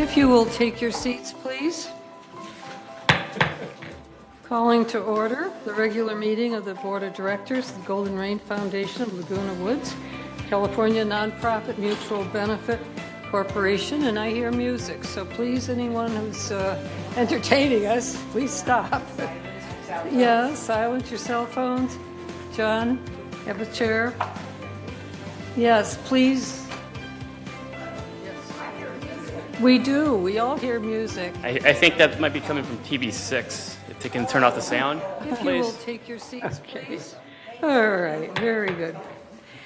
If you will take your seats, please. Calling to order the regular meeting of the Board of Directors of the Golden Rain Foundation of Laguna Woods, California Nonprofit Mutual Benefit Corporation, and I hear music, so please, anyone who's entertaining us, please stop. Yeah, silence your cell phones. John, have a chair. Yes, please. We do. We all hear music. I think that might be coming from TV6. If they can turn off the sound, If please. you will take your seats, please. All right, very good.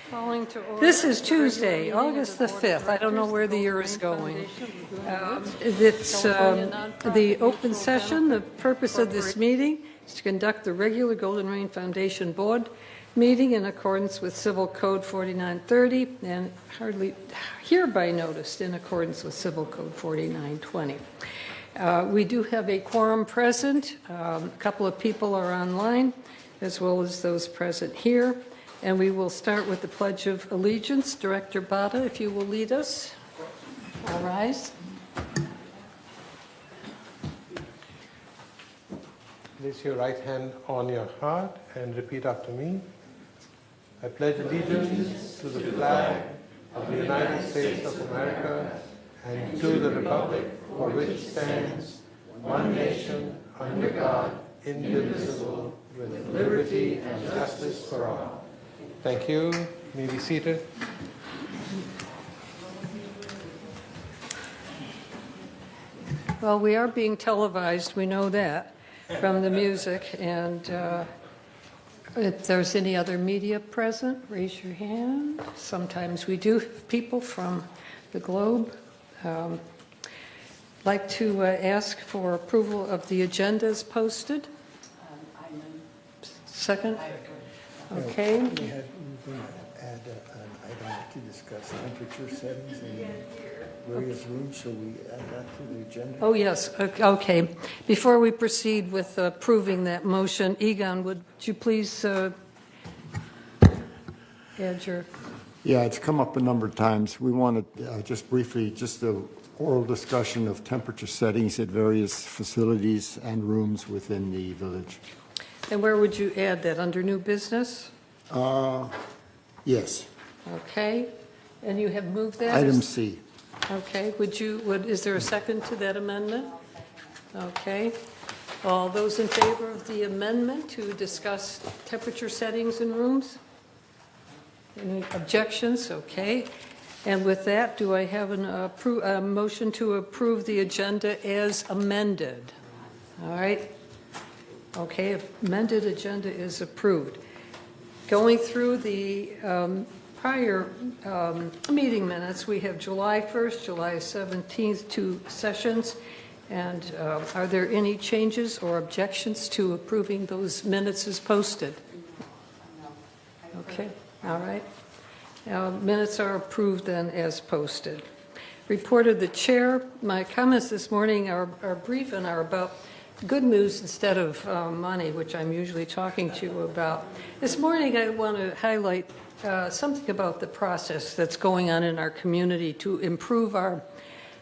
Calling to order. This is Tuesday, August the 5th. I don't know where the year is going. It's the open session. The purpose of this meeting is to conduct the regular Golden Rain Foundation Board meeting in accordance with Civil Code 4930 and hereby noticed in accordance with Civil Code 4920. We do have a quorum present. A couple of people are online, as well as those present here. And we will start with the Pledge of Allegiance. Director Bada, if you will lead us. All rise. Place your right hand on your heart and repeat after me. I pledge allegiance to the flag of the United States of America and to the republic for which it stands, one nation, under God, indivisible, with liberty and justice for all. Thank you. You may be seated. Well, we are being televised, we know that, from the music. And if there's any other media present, raise your hand. Sometimes we do have people from the globe. Like to ask for approval of the agenda as posted. Second? Okay. We were going to add an item to discuss temperature settings in various rooms. Shall we add that to the agenda? Oh, yes. Okay. Before we proceed with approving that motion, Egon, would you please add your... Yeah, it's come up a number of times. We want to just briefly, just the oral discussion of temperature settings at various facilities and rooms within the village. And where would you add that? Under new business? Yes. Okay. And you have moved that? Item C. Okay. Is there a second to that amendment? Okay. All those in favor of the amendment to discuss temperature settings in rooms? Any objections? Okay. And with that, do I have a motion to approve the agenda as amended? All right. Okay, amended agenda is approved. Going through the prior meeting minutes, we have July 1st, July 17th, 2 sessions. And are there any changes or objections to approving those minutes as posted? Okay, all right. Minutes are approved then as posted. Report of the chair. My comments this morning are brief and are about good news instead of money, which I'm usually talking to you about. This morning I want to highlight something about the process that's going on in our community to improve our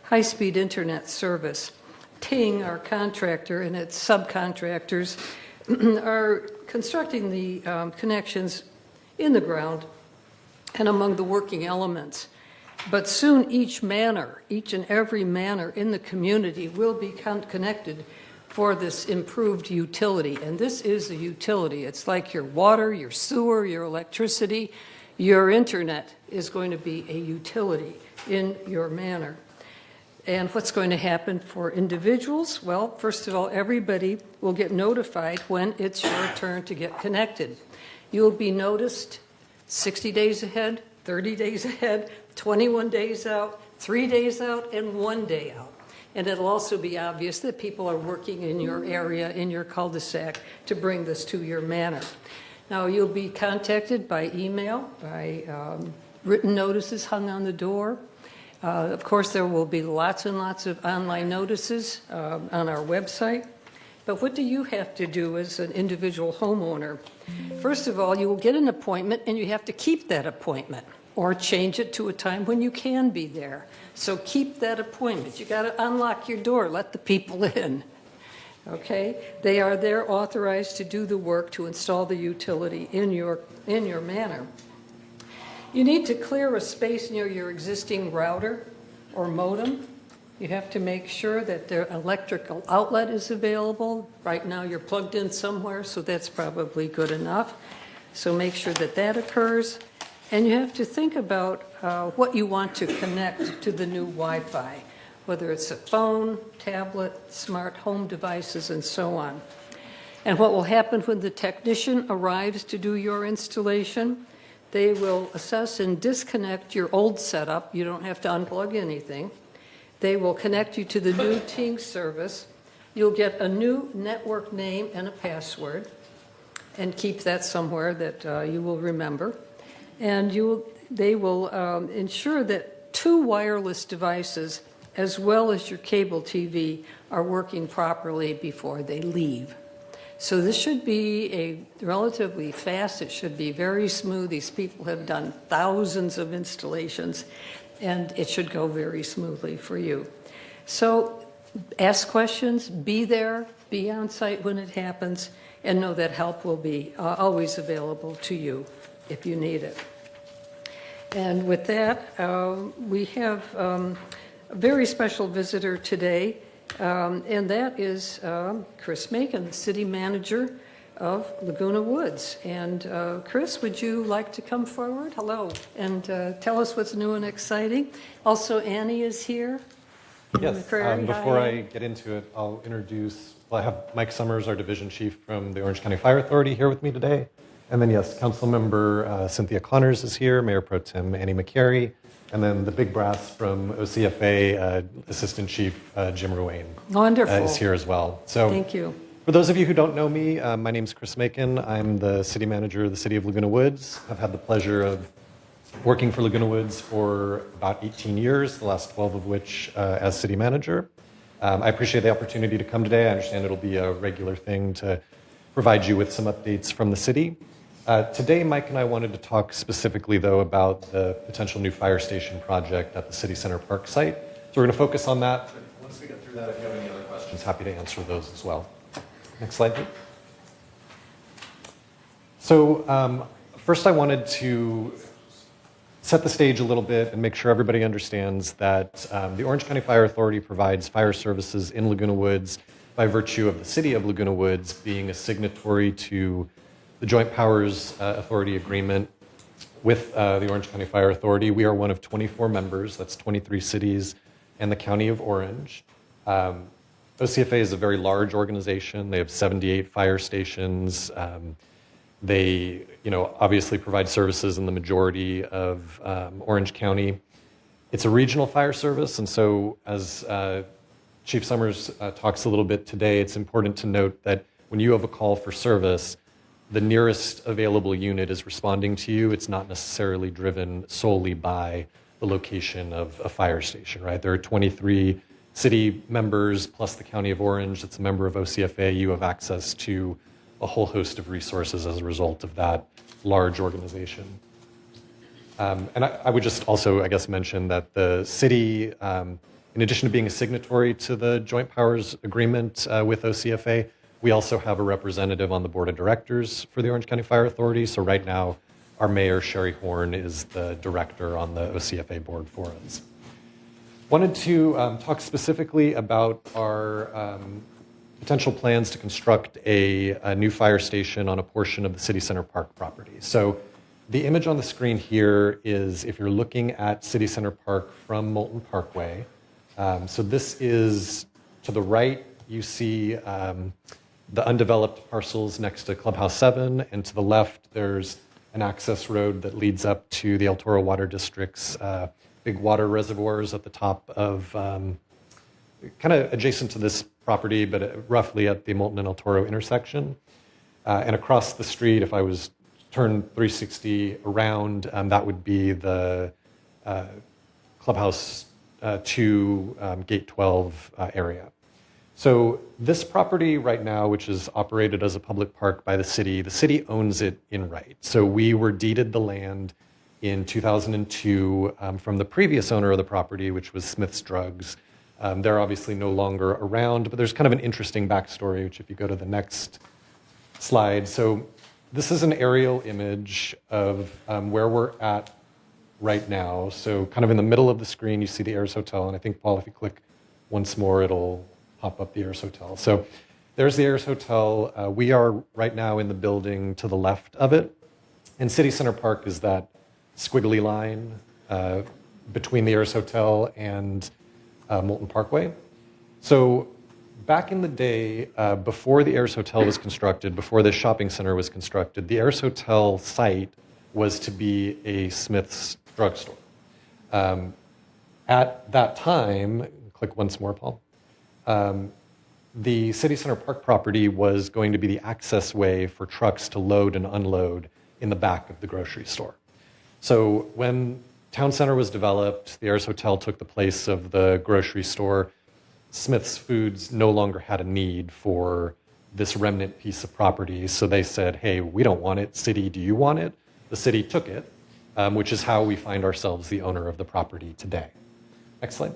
high-speed internet service. Ting, our contractor, and its subcontractors are constructing the connections in the ground and among the working elements. But soon each and every manor in the community will be connected for this improved utility. And this is a utility. It's like your water, your sewer, your electricity. Your internet is going to be a utility in your manor. And what's going to happen for individuals? Well, first of all, everybody will get notified when it's your turn to get connected. You'll be noticed 60 days ahead, 30 days ahead, 21 days out, 3 days out, and 1 day out. And it'll also be obvious that people are working in your area, in your cul-de-sac, to bring this to your manor. Now, you'll be contacted by email, by written notices hung on the door. Of course, there will be lots and lots of online notices on our website. But what do you have to do as an individual homeowner? First of all, you will get an appointment, and you have to keep that appointment. or change it to a time when you can be there. So keep that appointment. You got to unlock your door, let the people in. Okay? They are there authorized to do the work to install the utility in your manor. You need to clear a space near your existing router or modem. You have to make sure that their electrical outlet is available. Right now you're plugged in somewhere, so that's probably good enough. So make sure that that occurs. And you have to think about what you want to connect to the new Wi-Fi, whether it's a phone, tablet, smart home devices, and so on. And what will happen when the technician arrives to do your installation? They will assess and disconnect your old setup. You don't have to unplug anything. They will connect you to the new Ting service. You'll get a new network name and a password, and keep that somewhere that you will remember. And they will ensure that 2 wireless devices, as well as your cable TV, are working properly before they leave. So this should be a relatively fast, it should be very smooth. These people have done thousands of installations, and it should go very smoothly for you. So ask questions, be there, be on site when it happens, and know that help will be always available to you if you need it. And with that, we have a very special visitor today, and that is Chris Macon, the city manager of Laguna Woods. And Chris, would you like to come forward? Hello, and tell us what's new and exciting. Also, Annie is here. Yes, before I get into it, I'll introduce, well, I have Mike Summers, our division chief from the Orange County Fire Authority, here with me today. And then, yes, Councilmember Cynthia Connors is here, Mayor Pro Tem Annie McCary, and then the big brass from OCFA, Assistant Chief Jim Ruane is here as well. So, thank you. For those of you who don't know me, my name is Chris Macon. I'm the city manager of the city of Laguna Woods. I've had the pleasure of working for Laguna Woods for about 18 years, the last 12 of which as city manager. I appreciate the opportunity to come today. I understand it'll be a regular thing to provide you with some updates from the city. Today, Mike and I wanted to talk specifically, though, about the potential new fire station project at the City Center Park site. So we're going to focus on that. But once we get through that, if you have any other questions, happy to answer those as well. Next slide, please. So first I wanted to set the stage a little bit and make sure everybody understands that the Orange County Fire Authority provides fire services in Laguna Woods by virtue of the City of Laguna Woods being a signatory to the Joint Powers Authority Agreement with the Orange County Fire Authority. We are one of 24 members, that's 23 cities and the County of Orange. OCFA is a very large organization. They have 78 fire stations. They, obviously provide services in the majority of Orange County. It's a regional fire service, and so as Chief Summers talks a little bit today, it's important to note that when you have a call for service, the nearest available unit is responding to you. It's not necessarily driven solely by the location of a fire station, right? There are 23 city members plus the County of Orange that's a member of OCFA. You have access to a whole host of resources as a result of that large organization. And I would just also, I guess, mention that the city, in addition to being a signatory to the Joint Powers Agreement with OCFA, we also have a representative on the board of directors for the Orange County Fire Authority. So right now, our mayor, Sherry Horn, is the director on the OCFA board for us. Wanted to talk specifically about our potential plans to construct a new fire station on a portion of the City Center Park property. So the image on the screen here is if you're looking at City Center Park from Moulton Parkway. So this is to the right, you see the undeveloped parcels next to Clubhouse 7, and to the left, there's an access road that leads up to the El Toro Water District's big water reservoirs at the top of, kind of adjacent to this property, but roughly at the Moulton and El Toro intersection. And across the street, if I was turned 360 around, that would be the Clubhouse 2 Gate 12 area. So this property right now, which is operated as a public park by the city owns it in right. So we were deeded the land in 2002 from the previous owner of the property, which was Smith's Drugs. They're obviously no longer around, but there's kind of an interesting backstory, which if you go to the next slide. So this is an aerial image of where we're at right now. So kind of in the middle of the screen, you see the Ayers Hotel. And I think, Paul, if you click once more, it'll pop up the Ayers Hotel. So there's the Ayers Hotel. We are right now in the building to the left of it. And City Center Park is that squiggly line between the Ayers Hotel and Moulton Parkway. So back in the day, before the Ayers Hotel was constructed, before this shopping center was constructed, the Ayers Hotel site was to be a Smith's drugstore. At that time, click once more, Paul, the City Center Park property was going to be the access way for trucks to load and unload in the back of the grocery store. So when Town Center was developed, the Ayers Hotel took the place of the grocery store. Smith's Foods no longer had a need for this remnant piece of property, so they said, hey, we don't want it. City, do you want it? The city took it, which is how we find ourselves the owner of the property today. Next slide.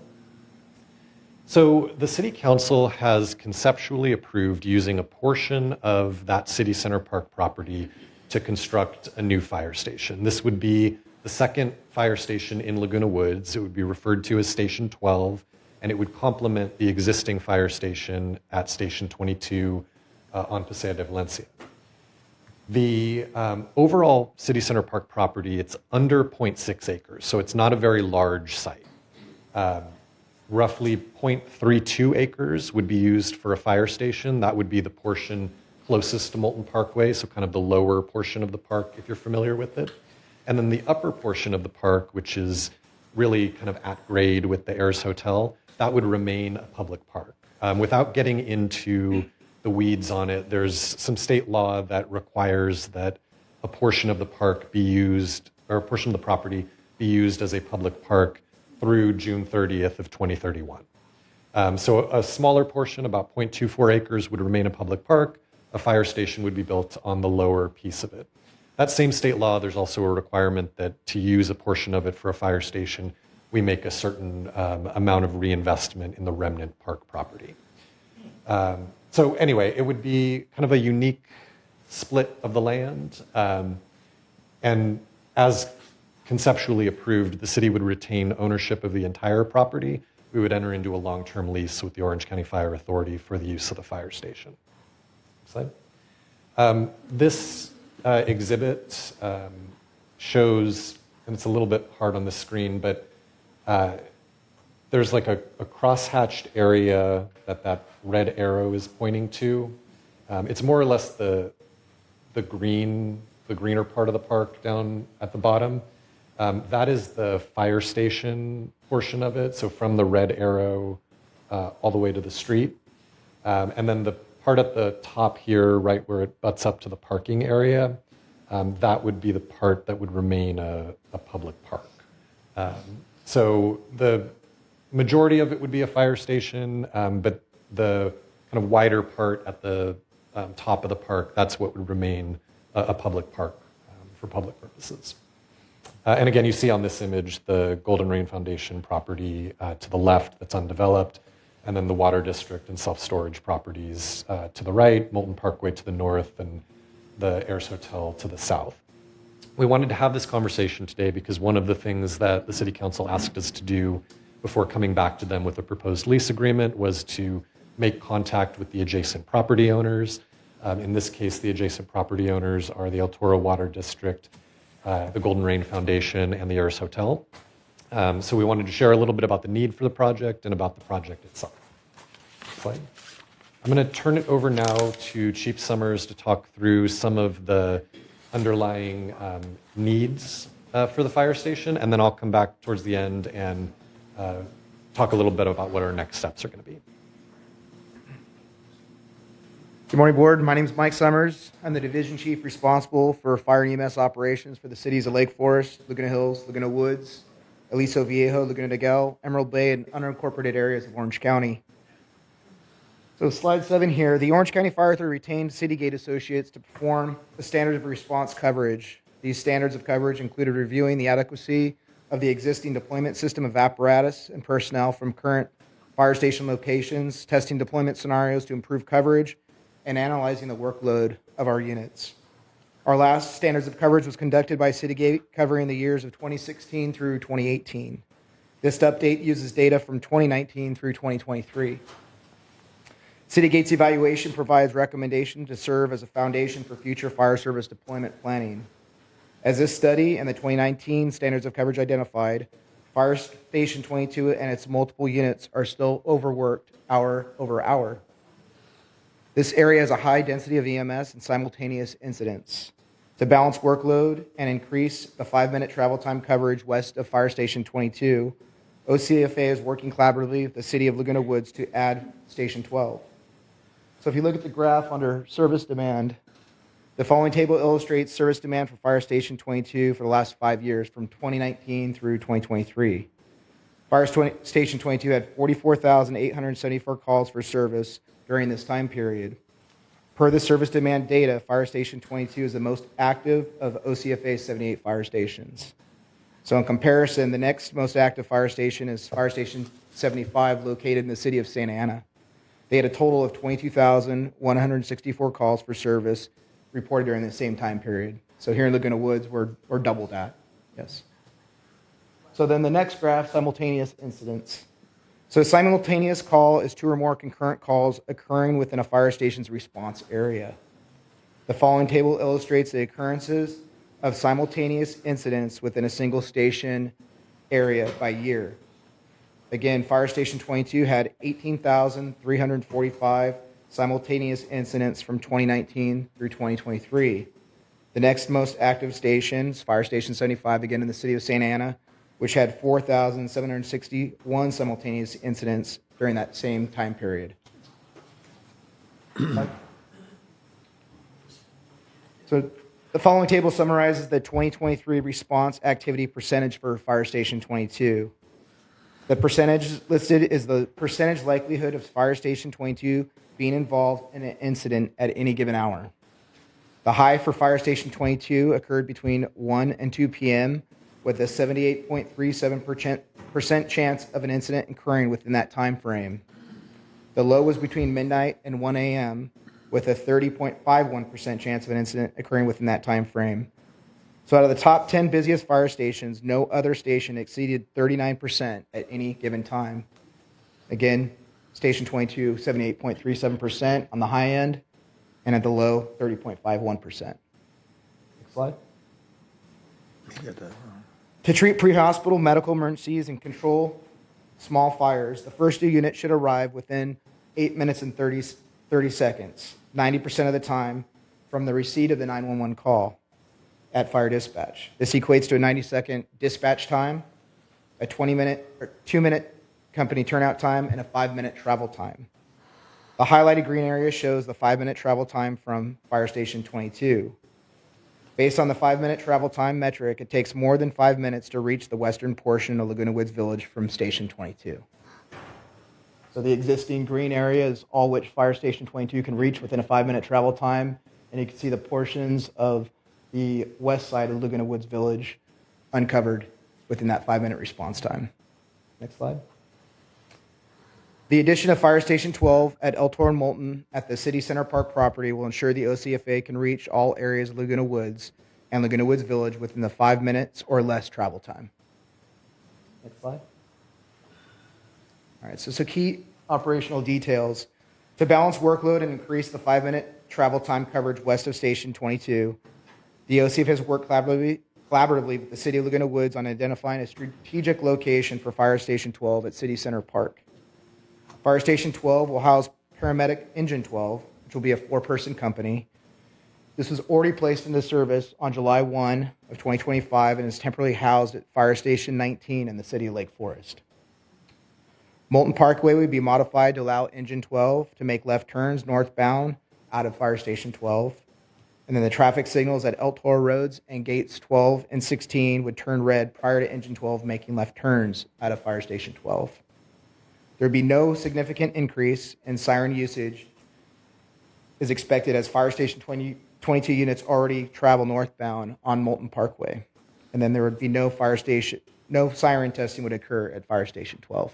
So the City Council has conceptually approved using a portion of that City Center Park property to construct a new fire station. This would be the second fire station in Laguna Woods. It would be referred to as Station 12, and it would complement the existing fire station at Station 22 on Paseo de Valencia. The overall City Center Park property, it's under 0.6 acres, so it's not a very large site. Roughly 0.32 acres would be used for a fire station. That would be the portion closest to Moulton Parkway, so kind of the lower portion of the park, if you're familiar with it. And then the upper portion of the park, which is really kind of at grade with the Ayers Hotel, that would remain a public park. Without getting into the weeds on it, there's some state law that requires that a portion of the park be used, or a portion of the property be used as a public park through June 30th of 2031. So a smaller portion, about 0.24 acres, would remain a public park. A fire station would be built on the lower piece of it. That same state law, there's also a requirement that to use a portion of it for a fire station, we make a certain amount of reinvestment in the remnant park property. So anyway, it would be kind of a unique split of the land. And as conceptually approved, the city would retain ownership of the entire property. We would enter into a long-term lease with the Orange County Fire Authority for the use of the fire station. Slide. This exhibit shows, and it's a little bit hard on the screen, but there's like a cross-hatched area that red arrow is pointing to. It's more or less the greener part of the park down at the bottom. That is the fire station portion of it, so from the red arrow all the way to the street. And then the part at the top here, right where it butts up to the parking area, that would be the part that would remain a public park. So the majority of it would be a fire station, but the kind of wider part at the top of the park, that's what would remain a public park for public purposes. And again, you see on this image the Golden Rain Foundation property to the left that's undeveloped, and then the Water District and self-storage properties to the right, Moulton Parkway to the north, and the Ayers Hotel to the south. We wanted to have this conversation today because one of the things that the City Council asked us to do before coming back to them with a proposed lease agreement was to make contact with the adjacent property owners. In this case, the adjacent property owners are the El Toro Water District, the Golden Rain Foundation, and the Ayers Hotel. So we wanted to share a little bit about the need for the project and about the project itself. Slide. I'm going to turn it over now to Chief Summers to talk through some of the underlying needs for the fire station, and then I'll come back towards the end and talk a little bit about what our next steps are going to be. Good morning, Board. My name is Mike Summers. I'm the Division Chief responsible for fire and EMS operations for the cities of Lake Forest, Laguna Hills, Laguna Woods, Aliso Viejo, Laguna de Gel, Emerald Bay, and unincorporated areas of Orange County. So slide 7 here. The Orange County Fire Authority retained City Gate Associates to perform the standard of response coverage. These standards of coverage included reviewing the adequacy of the existing deployment system of apparatus and personnel from current fire station locations, testing deployment scenarios to improve coverage, and analyzing the workload of our units. Our last standards of coverage was conducted by Citygate, covering the years of 2016 through 2018. This update uses data from 2019 through 2023. Citygate's evaluation provides recommendations to serve as a foundation for future fire service deployment planning. As this study and the 2019 standards of coverage identified, Fire Station 22 and its multiple units are still overworked hour over hour. This area has a high density of EMS and simultaneous incidents. To balance workload and increase the 5-minute travel time coverage west of Fire Station 22, OCFA is working collaboratively with the City of Laguna Woods to add Station 12. So if you look at the graph under service demand, the following table illustrates service demand for Fire Station 22 for the last 5 years, from 2019 through 2023. Station 22 had 44,874 calls for service during this time period. Per the service demand data, Fire Station 22 is the most active of OCFA's 78 fire stations. So in comparison, the next most active fire station is Fire Station 75, located in the city of Santa Ana. They had a total of 22,164 calls for service reported during the same time period. So here in Laguna Woods, we're double that. Yes. So then the next graph, simultaneous incidents. So a simultaneous call is 2 or more concurrent calls occurring within a fire station's response area. The following table illustrates the occurrences of simultaneous incidents within a single station area by year. Again, Fire Station 22 had 18,345 simultaneous incidents from 2019 through 2023. The next most active stations, Fire Station 75, again in the city of Santa Ana, which had 4,761 simultaneous incidents during that same time period. So the following table summarizes the 2023 response activity percentage for Fire Station 22. The percentage listed is the percentage likelihood of Fire Station 22 being involved in an incident at any given hour. The high for Fire Station 22 occurred between 1 and 2 p.m., with a 78.37% chance of an incident occurring within that time frame. The low was between midnight and 1 a.m., with a 30.51% chance of an incident occurring within that time frame. So out of the top 10 busiest fire stations, no other station exceeded 39% at any given time. Again, Station 22, 78.37% on the high end, and at the low, 30.51%. Next slide. To treat pre-hospital medical emergencies and control small fires, the first 2 units should arrive within 8 minutes and 30 seconds, 90% of the time from the receipt of the 911 call at fire dispatch. This equates to a 90-second dispatch time, a 20-minute or 2-minute company turnout time, and a 5-minute travel time. The highlighted green area shows the 5-minute travel time from Fire Station 22. Based on the 5-minute travel time metric, it takes more than 5 minutes to reach the western portion of Laguna Woods Village from Station 22. So the existing green area is all which Fire Station 22 can reach within a 5-minute travel time, and you can see the portions of the west side of Laguna Woods Village uncovered within that 5-minute response time. Next slide. The addition of Fire Station 12 at El Toro and Moulton at the City Center Park property will ensure the OCFA can reach all areas of Laguna Woods and Laguna Woods Village within the 5 minutes or less travel time. Next slide. All right, so key operational details. To balance workload and increase the 5-minute travel time coverage west of Station 22, the OCFA has worked collaboratively with the City of Laguna Woods on identifying a strategic location for Fire Station 12 at City Center Park. Fire Station 12 will house Paramedic Engine 12, which will be a 4-person company. This was already placed into service on July 1 of 2025 and is temporarily housed at Fire Station 19 in the city of Lake Forest. Moulton Parkway would be modified to allow Engine 12 to make left turns northbound out of Fire Station 12. And then the traffic signals at El Toro Roads and gates 12 and 16 would turn red prior to Engine 12 making left turns out of Fire Station 12. There would be no significant increase in siren usage is expected as Fire Station 22 22 units already travel northbound on Moulton Parkway. And then there would be no siren testing would occur at Fire Station 12.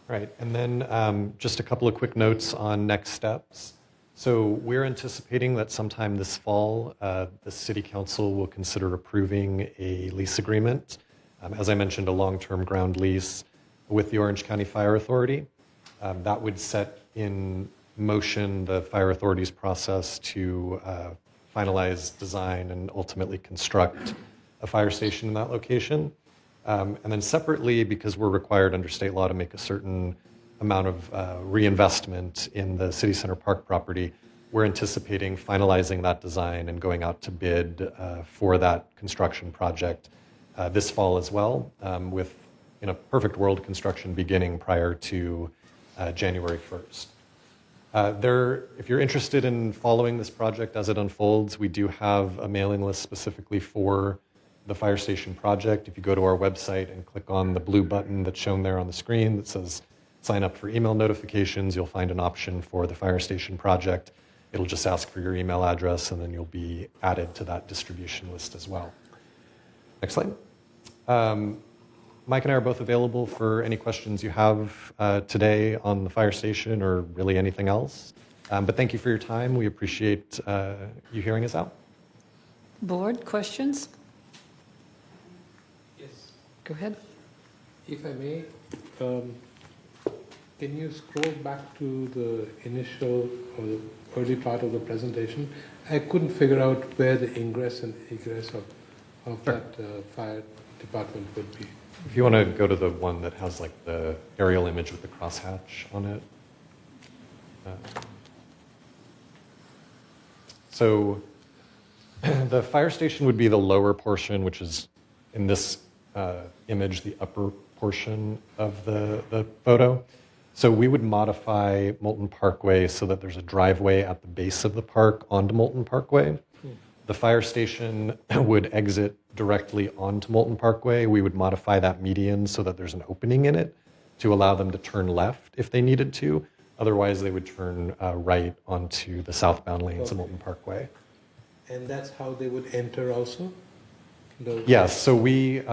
Right, and then just a couple of quick notes on next steps. So we're anticipating that sometime this fall, the City Council will consider approving a lease agreement. As I mentioned, a long-term ground lease with the Orange County Fire Authority. That would set in motion the Fire Authority's process to finalize design and ultimately construct a fire station in that location. And then separately, because we're required under state law to make a certain amount of reinvestment in the City Center Park property, we're anticipating finalizing that design and going out to bid for that construction project this fall as well, with, in a perfect world, construction beginning prior to January 1st. If you're interested in following this project as it unfolds, we do have a mailing list specifically for the fire station project. If you go to our website and click on the blue button that's shown there on the screen that says sign up for email notifications, you'll find an option for the fire station project. It'll just ask for your email address, and then you'll be added to that distribution list as well. Next slide. Mike and I are both available for any questions you have today on the fire station or really anything else. But thank you for your time. We appreciate you hearing us out. Board, questions? Yes. Go ahead. If I may, can you scroll back to the initial or the early part of the presentation? I couldn't figure out where the ingress and egress of Sure. that fire department would be. If you want to go to the one that has like the aerial image with the crosshatch on it. So the fire station would be the lower portion, which is in this image, the upper portion of the photo. So we would modify Moulton Parkway so that there's a driveway at the base of the park onto Moulton Parkway. The fire station would exit directly onto Moulton Parkway. We would modify that median so that there's an opening in it to allow them to turn left if they needed to. Otherwise, they would turn right onto the southbound lanes of Moulton Parkway. And that's how they would enter also? Yes, so we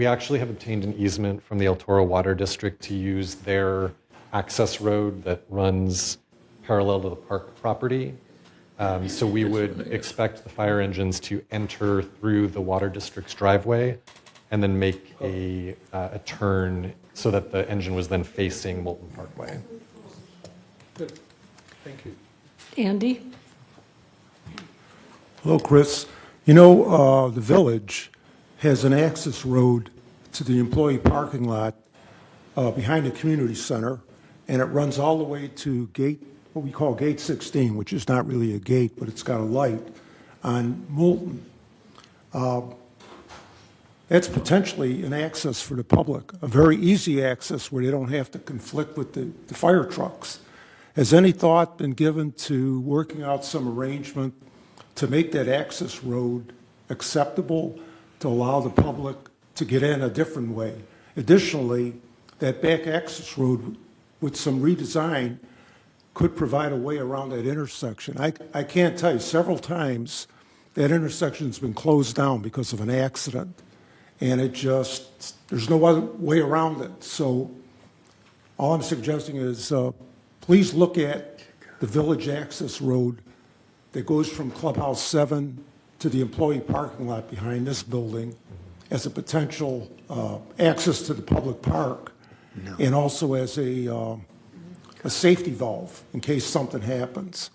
actually have obtained an easement from the El Toro Water District to use their access road that runs parallel to the park property. So we would expect the fire engines to enter through the water district's driveway and then make a turn so that the engine was then facing Moulton Parkway. Good, thank you. Andy? Hello, Chris. You know, the village has an access road to the employee parking lot behind the community center, and it runs all the way to what we call Gate 16, which is not really a gate, but it's got a light on Moulton. That's potentially an access for the public, a very easy access where they don't have to conflict with the fire trucks. Has any thought been given to working out some arrangement to make that access road acceptable to allow the public to get in a different way? Additionally, that back access road with some redesign could provide a way around that intersection. I can't tell you, several times that intersection's been closed down because of an accident, and there's no other way around it. So all I'm suggesting is please look at the village access road that goes from Clubhouse 7 to the employee parking lot behind this building as a potential access to the public park, and also as a safety valve in case something happens.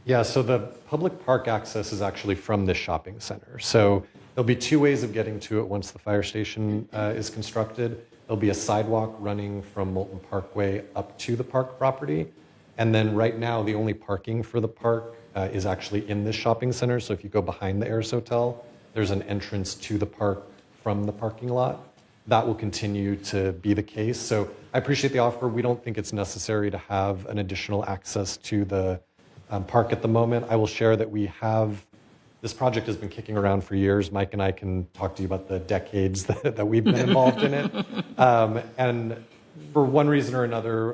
Yeah, so the public park access is actually from this shopping center. So there'll be two ways of getting to it once the fire station is constructed. There'll be a sidewalk running from Moulton Parkway up to the park property. And then right now, the only parking for the park is actually in this shopping center. So if you go behind the Ayers Hotel, there's an entrance to the park from the parking lot. That will continue to be the case. So I appreciate the offer. We don't think it's necessary to have an additional access to the park at the moment. I will share that this project has been kicking around for years. Mike and I can talk to you about the decades that we've been involved in it. And For one reason or another,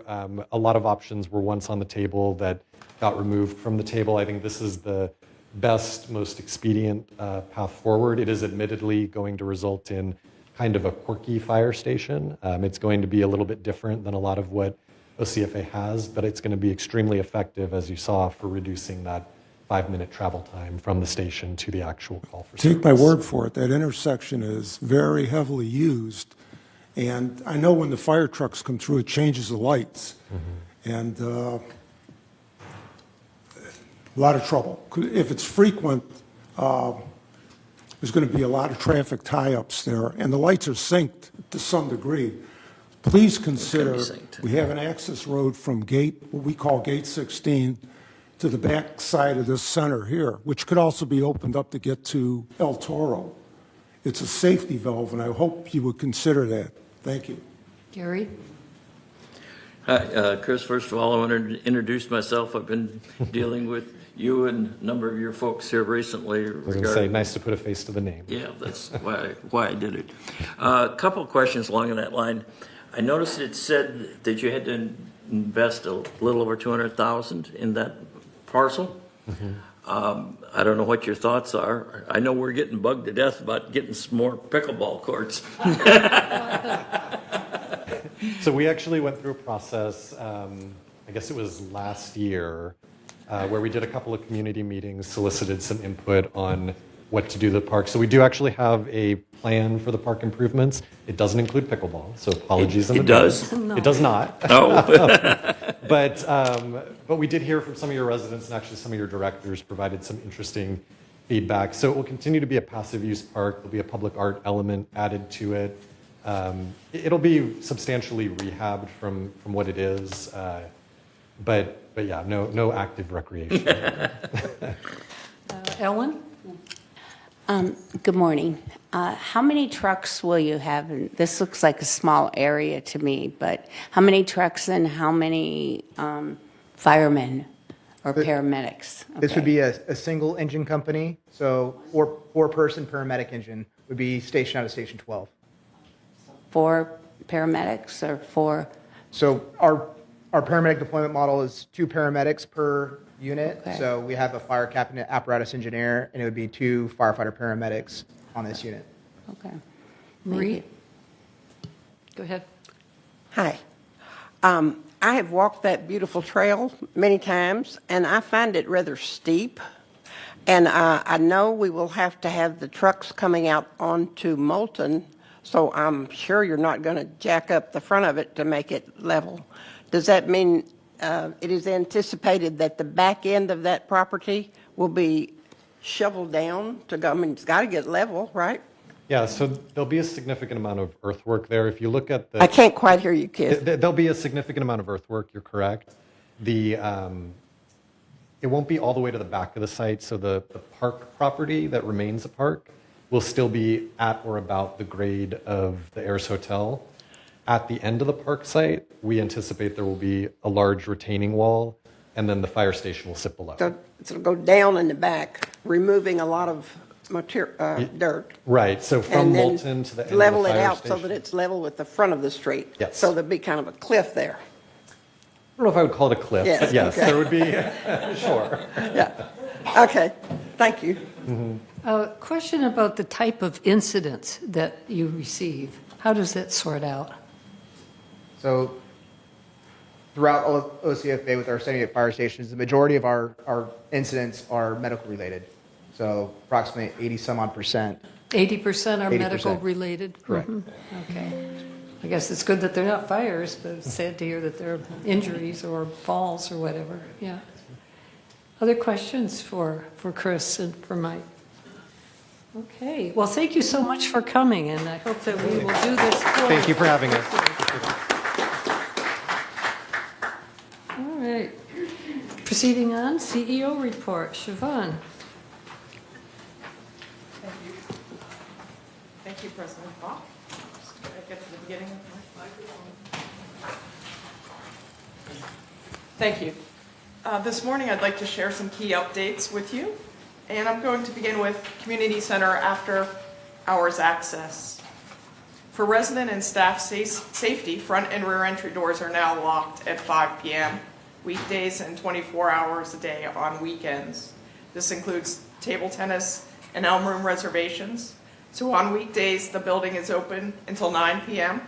a lot of options were once on the table that got removed from the table. I think this is the best, most expedient path forward. It is admittedly going to result in kind of a quirky fire station. It's going to be a little bit different than a lot of what OCFA has, but it's going to be extremely effective, as you saw, for reducing that 5-minute travel time from the station to the actual call for service. Take my word for it, that intersection is very heavily used. And I know when the fire trucks come through, it changes the lights. And a lot of trouble. If it's frequent, there's going to be a lot of traffic tie-ups there, and the lights are synced to some degree. Please consider, we have an access road from what we call Gate 16, to the back side of this center here, which could also be opened up to get to El Toro. It's a safety valve, and I hope you would consider that. Thank you. Gary? Hi, Chris. First of all, I want to introduce myself. I've been dealing with you and a number of your folks here recently. I was going to say, nice to put a face to the name. Yeah, that's why I did it. A couple of questions along that line. I noticed it said that you had to invest a little over $200,000 in that parcel. I don't know what your thoughts are. I know we're getting bugged to death about getting some more pickleball courts. So we actually went through a process, I guess it was last year, where we did a couple of community meetings, solicited some input on what to do to the park. So we do actually have a plan for the park improvements. It doesn't include pickleball, so apologies. It does? No. It does not. Oh. But we did hear from some of your residents, and actually some of your directors provided some interesting feedback. So it will continue to be a passive use park. There'll be a public art element added to it. It'll be substantially rehabbed from what it is, but yeah, no active recreation. Ellen? Good morning. How many trucks will you have? And this looks like a small area to me, but how many trucks and how many firemen or paramedics? This would be a single engine company, so four-person paramedic engine would be stationed out of Station 12. 4 paramedics or 4? So our paramedic deployment model is 2 paramedics per unit. Okay. So we have a fire captain, apparatus engineer, and it would be 2 firefighter paramedics on this unit. Okay. Marie? Go ahead. Hi. I have walked that beautiful trail many times, and I find it rather steep. And I know we will have to have the trucks coming out onto Moulton, so I'm sure you're not going to jack up the front of it to make it level. Does that mean it is anticipated that the back end of that property will be shoveled down to go? I mean, it's got to get level, right? Yeah, so there'll be a significant amount of earthwork there. If you look at the... I can't quite hear you, kid. There'll be a significant amount of earthwork, you're correct. It won't be all the way to the back of the site, so the park property that remains a park will still be at or about the grade of the Ayers Hotel. At the end of the park site, we anticipate there will be a large retaining wall, and then the fire station will sit below. So it'll go down in the back, removing a lot of dirt. Right, so from And then Moulton to the end level of the it fire out station. so that it's level with the front of the street. Yes. So there'll be kind of a cliff there. I don't know if I would call it a cliff, Yes, but yes, okay. there would be, sure. Yeah. Okay. Thank you. Question about the type of incidents that you receive. How does that sort out? So throughout all of OCFA with our 78 fire stations, the majority of our incidents are medical related. So approximately 80 some odd percent. 80% are 80%. medical related? Correct. Mhm. Okay. I guess it's good that they're not fires, but it's sad to hear that they're injuries or falls or whatever, yeah. Other questions for Chris and for Mike? Okay, well, thank you so much for coming, and I hope that we will do this. Thank you for having us. All right. Proceeding on, CEO report. Siobhan. Thank you, President Bach. Just gotta get to the beginning of my microphone. Thank you. This morning, I'd like to share some key updates with you, and I'm going to begin with Community Center after hours access. For resident and staff safety, front and rear entry doors are now locked at 5 p.m. weekdays and 24 hours a day on weekends. This includes table tennis and elm room reservations. So on weekdays, the building is open until 9 p.m.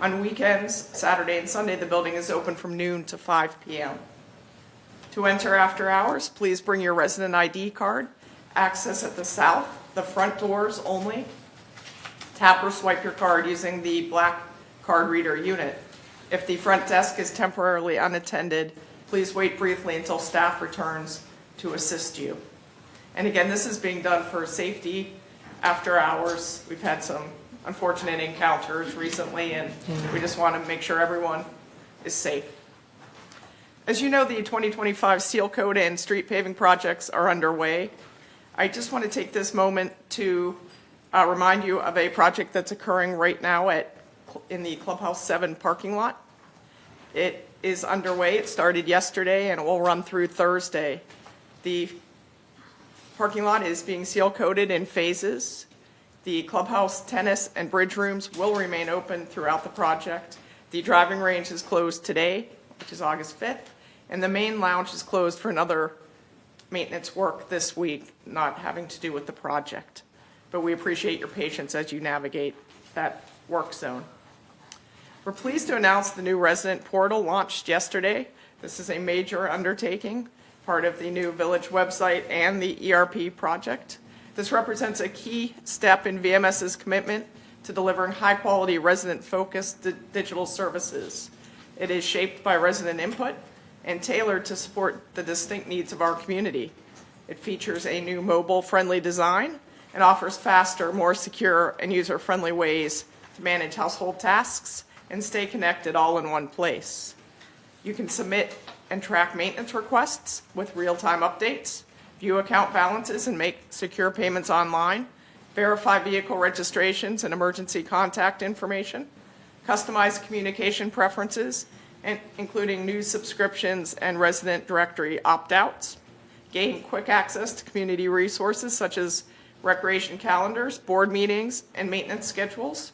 On weekends, Saturday and Sunday, the building is open from noon to 5 p.m. To enter after hours, please bring your resident ID card. Access at the south, the front doors only. Tap or swipe your card using the black card reader unit. If the front desk is temporarily unattended, please wait briefly until staff returns to assist you. And again, this is being done for safety after hours. We've had some unfortunate encounters recently, and we just want to make sure everyone is safe. As you know, the 2025 Seal Coat and street paving projects are underway. I just want to take this moment to remind you of a project that's occurring right now in the Clubhouse 7 parking lot. It is underway. It started yesterday and it will run through Thursday. The parking lot is being seal coated in phases. The clubhouse, tennis, and bridge rooms will remain open throughout the project. The driving range is closed today, which is August 5th, and the main lounge is closed for another maintenance work this week, not having to do with the project. But we appreciate your patience as you navigate that work zone. We're pleased to announce the new resident portal launched yesterday. This is a major undertaking, part of the new village website and the ERP project. This represents a key step in VMS's commitment to delivering high-quality, resident-focused digital services. It is shaped by resident input and tailored to support the distinct needs of our community. It features a new mobile-friendly design and offers faster, more secure, and user-friendly ways to manage household tasks and stay connected all in one place. You can submit and track maintenance requests with real-time updates, view account balances and make secure payments online, verify vehicle registrations and emergency contact information, customize communication preferences, and including new subscriptions and resident directory opt-outs, gain quick access to community resources such as recreation calendars, board meetings, and maintenance schedules,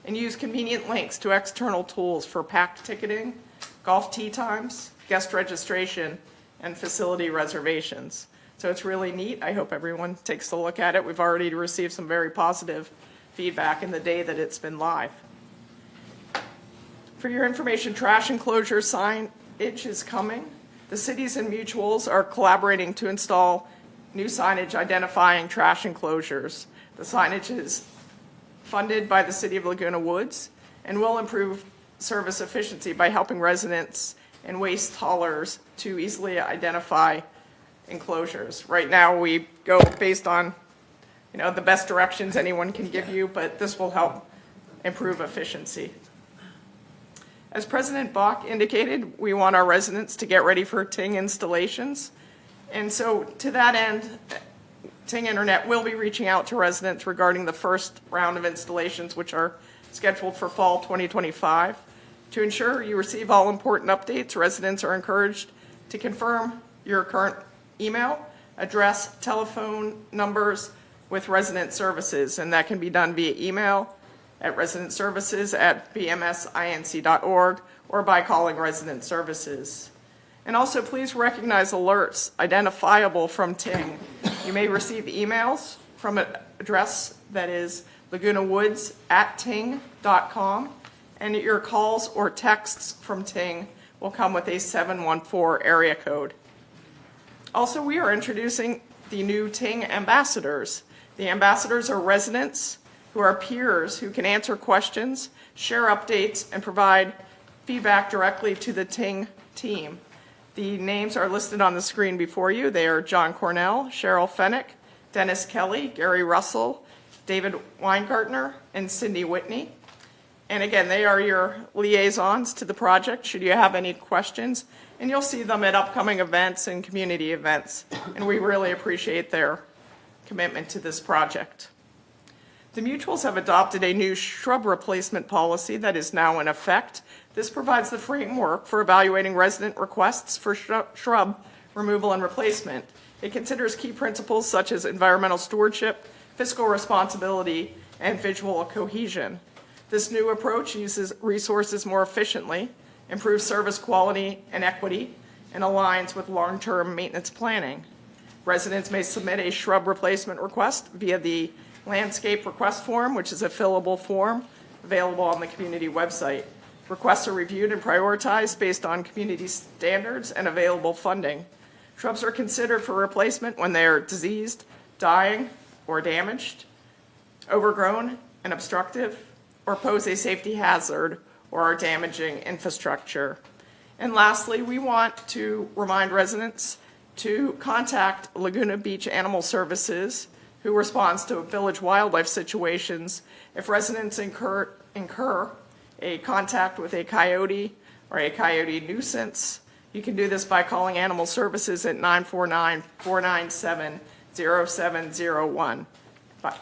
and use convenient links to external tools for packed ticketing, golf tee times, guest registration, and facility reservations. So it's really neat. I hope everyone takes a look at it. We've already received some very positive feedback in the day that it's been live. For your information, trash enclosure signage is coming. The cities and mutuals are collaborating to install new signage identifying trash enclosures. The signage is funded by the City of Laguna Woods and will improve service efficiency by helping residents and waste haulers to easily identify enclosures. Right now, we go based on, the best directions anyone can give you, but this will help improve efficiency. As President Bach indicated, we want our residents to get ready for Ting installations. And so to that end, Ting Internet will be reaching out to residents regarding the first round of installations, which are scheduled for fall 2025. To ensure you receive all important updates, residents are encouraged to confirm your current email, address, telephone numbers with resident services, and that can be done via email at residentservices@bmsinc.org or by calling resident services. And also, please recognize alerts identifiable from Ting. You may receive emails from an address that is lagunawoods@ting.com, and your calls or texts from Ting will come with a 714 area code. Also, we are introducing the new Ting ambassadors. The ambassadors are residents who are peers who can answer questions, share updates, and provide feedback directly to the Ting team. The names are listed on the screen before you. They are John Cornell, Cheryl Fennick, Dennis Kelly, Gary Russell, David Weingartner, and Cindy Whitney. And again, they are your liaisons to the project should you have any questions. And you'll see them at upcoming events and community events. And we really appreciate their commitment to this project. The mutuals have adopted a new shrub replacement policy that is now in effect. This provides the framework for evaluating resident requests for shrub removal and replacement. It considers key principles such as environmental stewardship, fiscal responsibility, and visual cohesion. This new approach uses resources more efficiently, improves service quality and equity, and aligns with long-term maintenance planning. Residents may submit a shrub replacement request via the landscape request form, which is a fillable form available on the community website. Requests are reviewed and prioritized based on community standards and available funding. Shrubs are considered for replacement when they are diseased, dying, or damaged, overgrown and obstructive, or pose a safety hazard or are damaging infrastructure. And lastly, we want to remind residents to contact Laguna Beach Animal Services, who responds to village wildlife situations if residents incur a contact with a coyote or a coyote nuisance. You can do this by calling Animal Services at 949-497-0701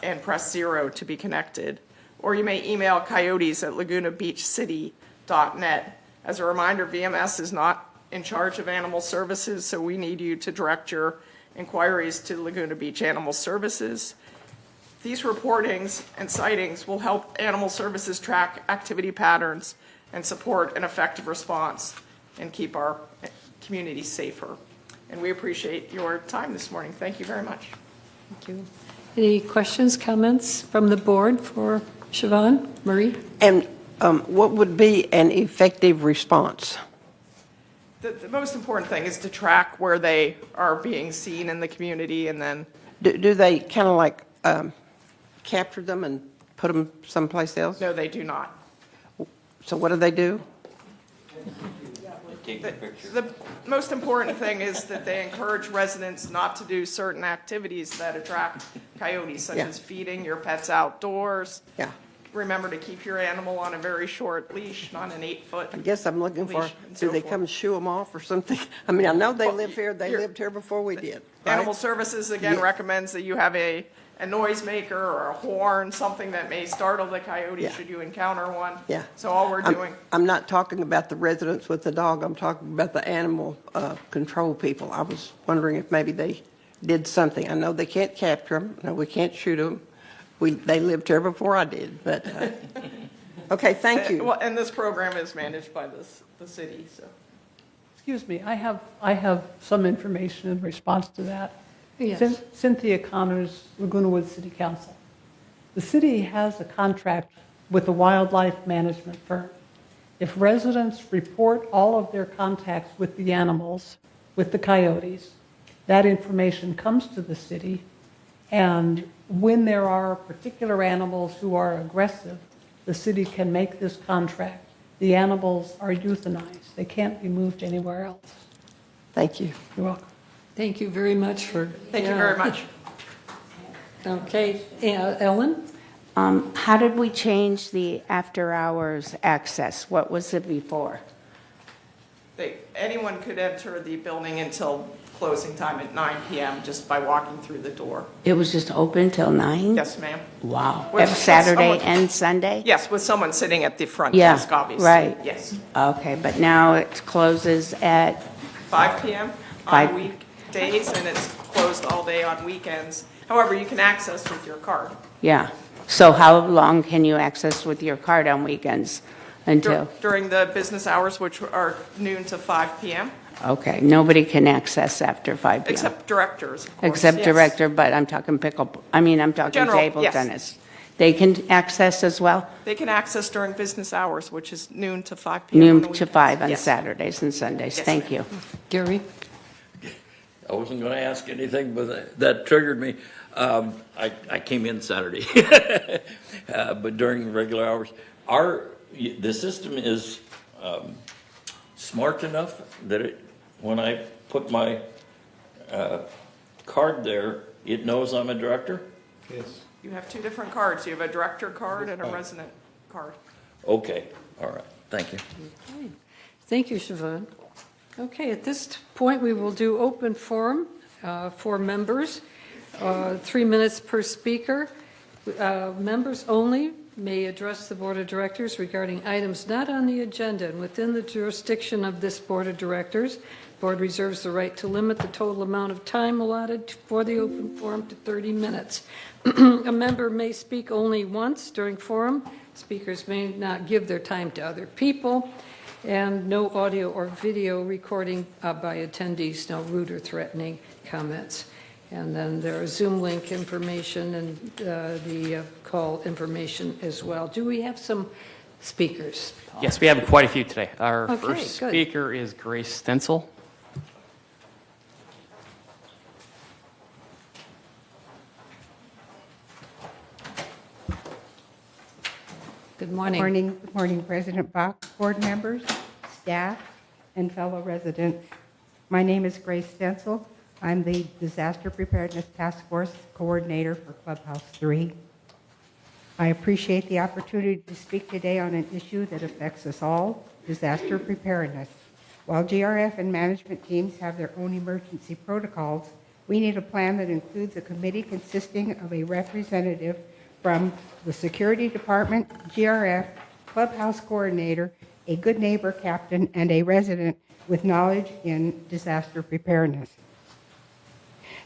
and press 0 to be connected. Or you may email coyotes@lagunabeachcity.net. As a reminder, VMS is not in charge of animal services, so we need you to direct your inquiries to Laguna Beach Animal Services. These reportings and sightings will help animal services track activity patterns and support an effective response and keep our community safer. And we appreciate your time this morning. Thank you very much. Thank you. Any questions, comments from the board for Siobhan, Marie? And what would be an effective response? The most important thing is to track where they are being seen in the community, and then Do they kind of like capture them and put them someplace else? no, they do not. So what do they do? The most important thing is that they encourage residents not to do certain activities that attract coyotes, such Yeah. as feeding your pets outdoors. Yeah. Remember to keep your animal on a very short leash, not an 8-foot. I guess I'm looking for, Leash and do so they forth. come shoo them off or something? I mean, I know they Well, live here, they you're- lived here before we did. right? Animal Services, again, Yeah. recommends that you have a noisemaker or a horn, something that may startle the coyote Yeah. should you encounter one. Yeah. So all we're doing, I'm not talking about the residents with the dog, I'm talking about the animal control people. I was wondering if maybe they did something. I know they can't capture them, no, we can't shoot them. They lived here before I did, but, okay, thank you. well, and this program is managed by the city, so. Excuse me, I have some information in response to that. Yes. Cynthia Connors, Laguna Woods City Council. The city has a contract with a wildlife management firm. If residents report all of their contacts with the animals, with the coyotes, that information comes to the city, and when there are particular animals who are aggressive, the city can make this contract. The animals are euthanized. They can't be moved anywhere else. Thank you. You're welcome. Thank you very much for. Thank you very much. Okay, Ellen? How did we change the after-hours access? What was it before? Anyone could enter the building until closing time at 9 PM just by walking through the door. It was just open till 9? Yes, ma'am. Wow. With Every Saturday someone- and Sunday? Yes, with someone sitting at the front Yeah, desk, obviously. right. Yes. Okay, but now it closes at, 5 PM on 5. weekdays, and it's closed all day on weekends. However, you can access with your card. yeah. So how long can you access with your card on weekends until? During the business hours, which are noon to 5 PM, Okay, nobody can access after 5 p.m. except directors, of course. Except yes. director, but I'm talking I'm talking General, table yes. tennis. They can access as well? They can access during business hours, which is noon to 5 PM. on the Noon to weekends. 5 on Yes. Saturdays and Sundays. Yes, Thank ma'am. you. Gary? I wasn't going to ask anything, but that triggered me. I came in Saturday, but during regular hours. The system is smart enough that when I put my card there, it knows I'm a director? Yes. You have two different cards. You have a director card and a resident card. Okay, all right, thank you. Thank you, Siobhan. Okay, at this point, we will do open forum for members, 3 minutes per speaker. Members only may address the Board of Directors regarding items not on the agenda and within the jurisdiction of this Board of Directors. Board reserves the right to limit the total amount of time allotted for the open forum to 30 minutes. A member may speak only once during forum Speakers may not give their time to other people, and no audio or video recording by attendees, no rude or threatening comments. And then there is Zoom link information and the call information as well. Do we have some speakers? Paul? Yes, we have quite a few today. Our Okay, first good. speaker is Grace Stencil. Good morning. Good morning, President Bach, board members, staff, and fellow residents. My name is Grace Stencil. I'm the Disaster Preparedness Task Force Coordinator for Clubhouse 3. I appreciate the opportunity to speak today on an issue that affects us all, disaster preparedness. While GRF and management teams have their own emergency protocols, we need a plan that includes a committee consisting of a representative from the Security Department, GRF, Clubhouse Coordinator, a good neighbor captain, and a resident with knowledge in disaster preparedness.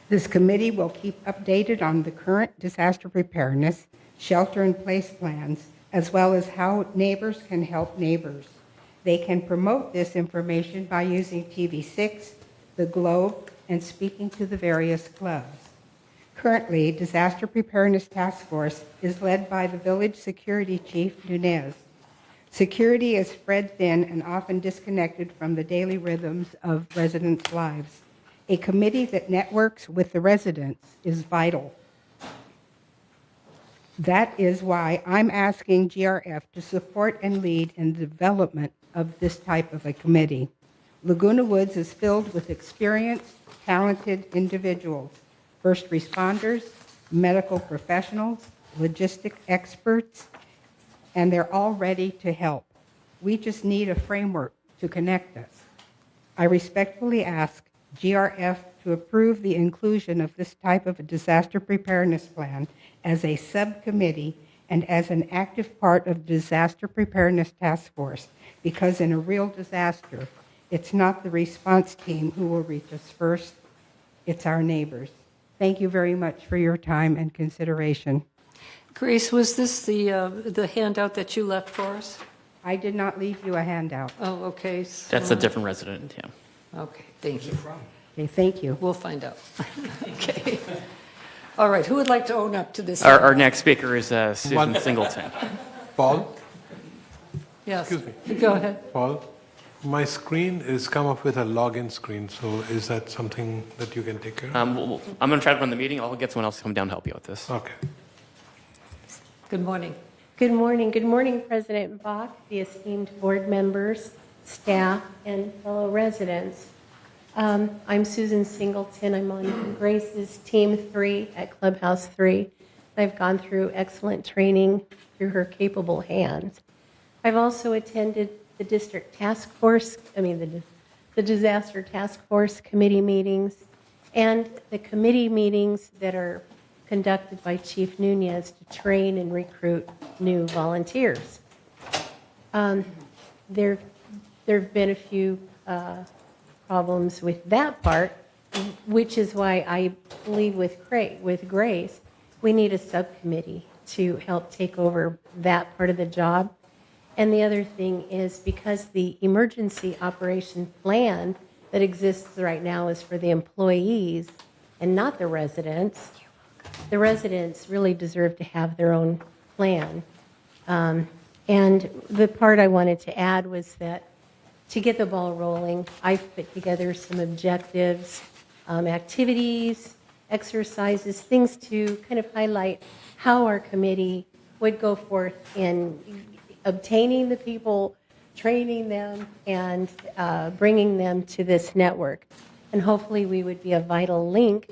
This committee will keep updated on the current disaster preparedness, shelter-in-place plans, as well as how neighbors can help neighbors. They can promote this information by using TV6, the Globe, and speaking to the various clubs. Currently, Disaster Preparedness Task Force is led by the Village Security Chief, Nunez. Security is spread thin and often disconnected from the daily rhythms of residents' lives. A committee that networks with the residents is vital. That is why I'm asking GRF to support and lead in the development of this type of a committee. Laguna Woods is filled with experienced, talented individuals, first responders, medical professionals, logistic experts, and they're all ready to help. We just need a framework to connect us. I respectfully ask GRF to approve the inclusion of this type of a disaster preparedness plan as a subcommittee and as an active part of the Disaster Preparedness Task Force, because in a real disaster, it's not the response team who will reach us first, it's our neighbors. Thank you very much for your time and consideration. Grace, was this the handout that you left for us? I did not leave you a handout. Oh, okay. So, That's a different resident, yeah. okay, thank you. Okay, thank you. We'll find out. Okay. All right, who would like to own up to this? Our next speaker is Susan One- Singleton. Paul? Yes. Excuse me. Go ahead. Paul, my screen is come up with a login screen, so is that something that you can take care of? I'm going to try to run the meeting. I'll get someone else to come down to help you with this. Okay. Good morning. Good morning. Good morning, President Bach, the esteemed board members, staff, and fellow residents. I'm Susan Singleton. I'm on Grace's Team 3 at Clubhouse 3. I've gone through excellent training through her capable hands. I've also attended the district task force, the disaster task force committee meetings, and the committee meetings that are conducted by Chief Nunez to train and recruit new volunteers. There have been a few problems with that part, which is why I believe with Grace, we need a subcommittee to help take over that part of the job. And the other thing is because the emergency operation plan that exists right now is for the employees and not the residents. The residents really deserve to have their own plan. And the part I wanted to add was that to get the ball rolling, I've put together some objectives, activities, exercises, things to kind of highlight how our committee would go forth in obtaining the people, training them, and bringing them to this network. And hopefully we would be a vital link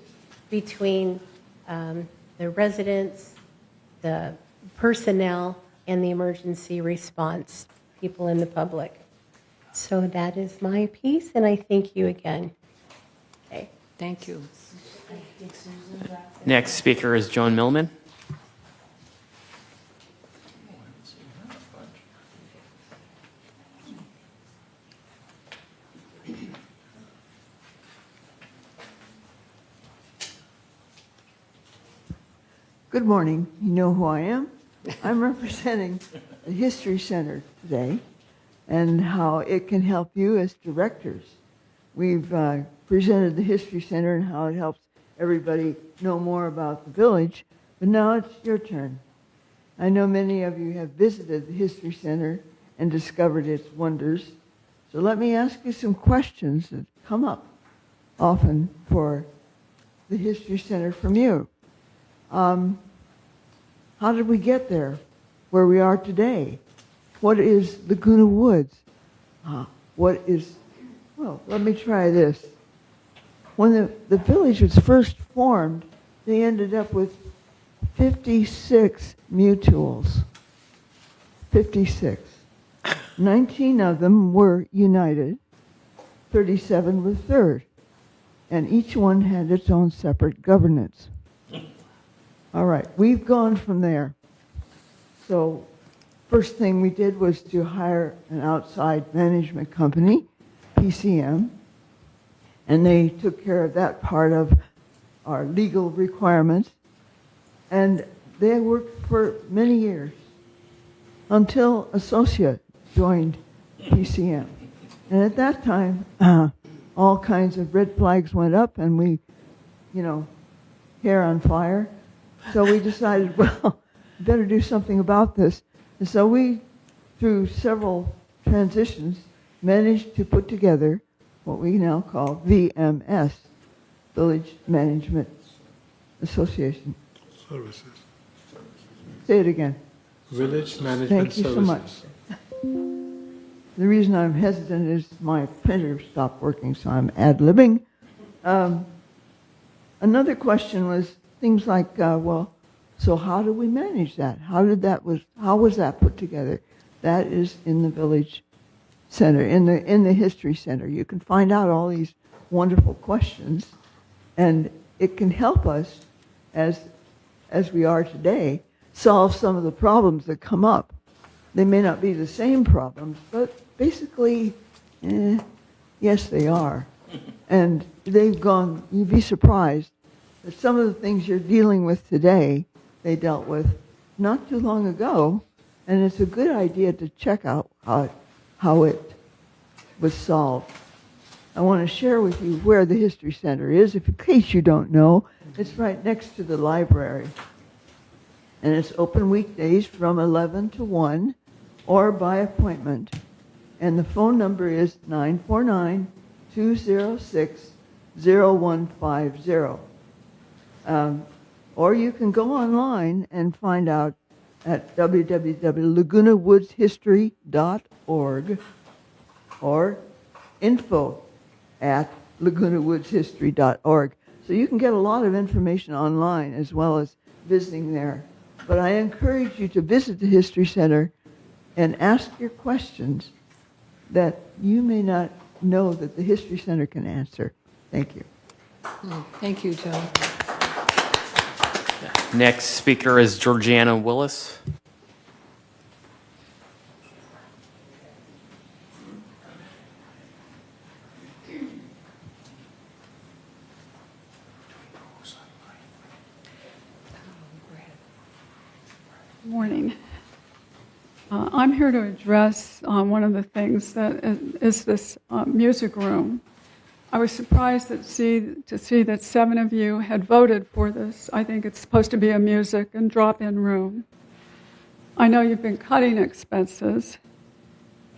between the residents, the personnel, and the emergency response people in the public. So that is my piece, and I thank you again. Okay. Thank you. Next speaker is Joan Millman. Good morning. You know who I am? I'm representing the History Center today and how it can help you as directors. We've presented the History Center and how it helps everybody know more about the village, but now it's your turn. I know many of you have visited the History Center and discovered its wonders, so let me ask you some questions that come up often for the History Center from you. How did we get there, where we are today? What is Laguna Woods? Well, let me try this. When the village was first formed, they ended up with 56 mutuals. 56. 19 of them were united, 37 were third, and each one had its own separate governance. All right, we've gone from there. So first thing we did was to hire an outside management company, PCM, and they took care of that part of our legal requirements. And they worked for many years until Associate joined PCM. And at that time, all kinds of red flags went up and we, hair on fire. So we decided, well, better do something about this. And so we, through several transitions, managed to put together what we now call VMS, Village Management Association. Services. Say it again. Village Management Services. Thank you so much. The reason I'm hesitant is my printer stopped working, so I'm ad-libbing. Another question was things like, so how do we manage that? How was that put together? That is in the Village Center, in the History Center. You can find out all these wonderful questions, and it can help us as we are today solve some of the problems that come up. They may not be the same problems, but basically, yes, they are. And they've gone, you'd be surprised that some of the things you're dealing with today, they dealt with not too long ago, and it's a good idea to check out how it was solved. I want to share with you where the History Center is, in case you don't know. It's right next to the library. And it's open weekdays from 11 to 1 or by appointment. And the phone number is 949-206-0150. Or you can go online and find out at www.lagunawoodshistory.org or info@lagunawoodshistory.org. So you can get a lot of information online as well as visiting there. But I encourage you to visit the History Center and ask your questions that you may not know that the History Center can answer. Thank you. Thank you, Joe. Next speaker is Georgiana Willis. Good morning. I'm here to address one of the things that is this music room. I was surprised to see that 7 of you had voted for this. I think it's supposed to be a music and drop-in room. I know you've been cutting expenses,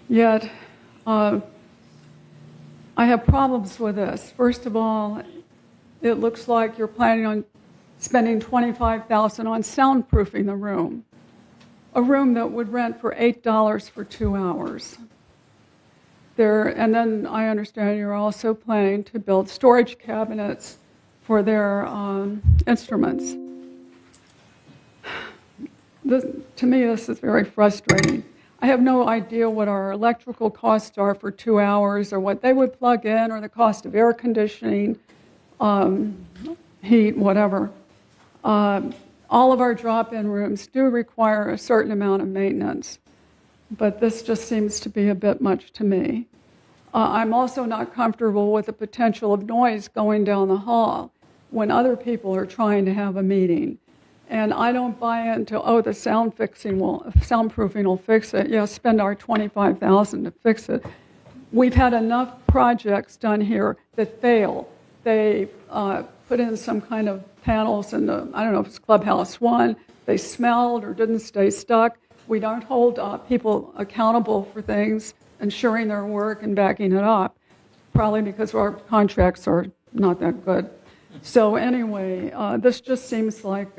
yet I have problems with this. First of all, it looks like you're planning on spending $25,000 on soundproofing the room, a room that would rent for $8 for 2 hours. And then I understand you're also planning to build storage cabinets for their instruments. To me, this is very frustrating. I have no idea what our electrical costs are for 2 hours or what they would plug in or the cost of air conditioning, heat, whatever. All of our drop-in rooms do require a certain amount of maintenance, but this just seems to be a bit much to me. I'm also not comfortable with the potential of noise going down the hall when other people are trying to have a meeting. And I don't buy into, oh, the soundproofing will fix it. Yeah, spend our $25,000 to fix it. We've had enough projects done here that fail. They put in some kind of panels in the, I don't know if it's Clubhouse 1. They smelled or didn't stay stuck. We don't hold people accountable for things, ensuring their work and backing it up, probably because our contracts are not that good. So anyway, this just seems like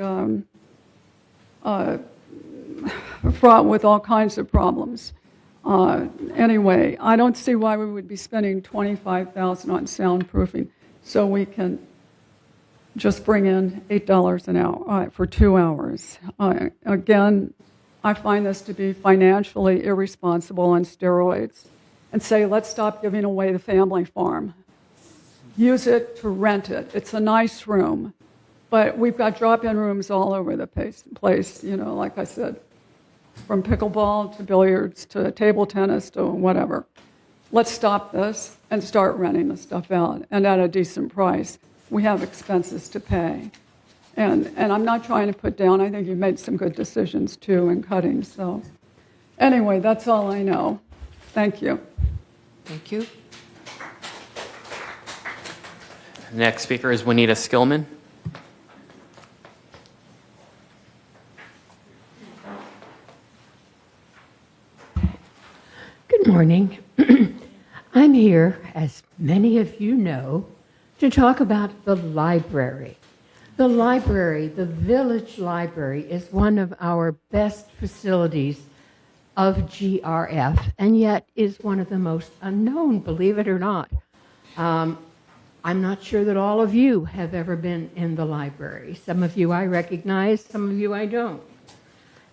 fraught with all kinds of problems. Anyway, I don't see why we would be spending $25,000 on soundproofing, so we can just bring in $8 an hour for 2 hours. Again, I find this to be financially irresponsible on steroids, and say, let's stop giving away the family farm. Use it to rent it. It's a nice room, but we've got drop-in rooms all over the place, you know, like I said, from pickleball to billiards to table tennis to whatever. Let's stop this and start renting the stuff out, and at a decent price. We have expenses to pay. And I'm not trying to put down, I think you've made some good decisions too in cutting. So anyway, that's all I know. Thank you. Thank you. Next speaker is Juanita Skillman. Good morning. I'm here, as many of you know, to talk about the library. The library, the village library, is one of our best facilities of GRF, and yet is one of the most unknown, believe it or not. I'm not sure that all of you have ever been in the library. Some of you I recognize, some of you I don't.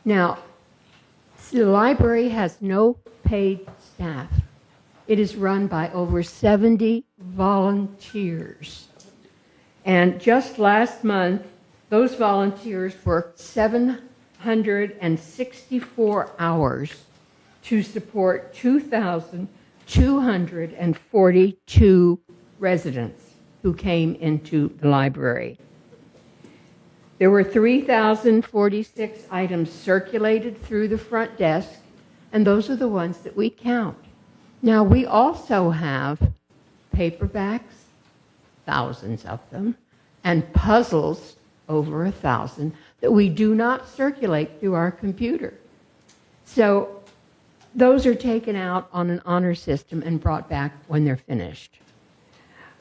Now, the library has no paid staff. It is run by over 70 volunteers. And just last month, those volunteers worked 764 hours to support 2,242 residents who came into the library. There were 3,046 items circulated through the front desk, and those are the ones that we count. Now, we also have paperbacks, thousands of them, and puzzles, over 1,000, that we do not circulate through our computer. So those are taken out on an honor system and brought back when they're finished.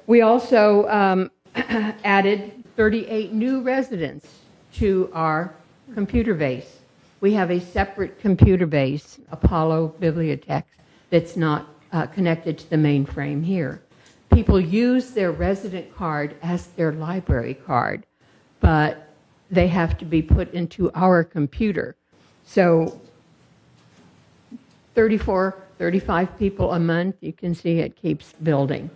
We also added 38 new residents to our computer base. We have a separate computer base, Apollo Bibliothèque, that's not connected to the mainframe here. People use their resident card as their library card, but they have to be put into our computer. So 34, 35 people a month, you can see it keeps building.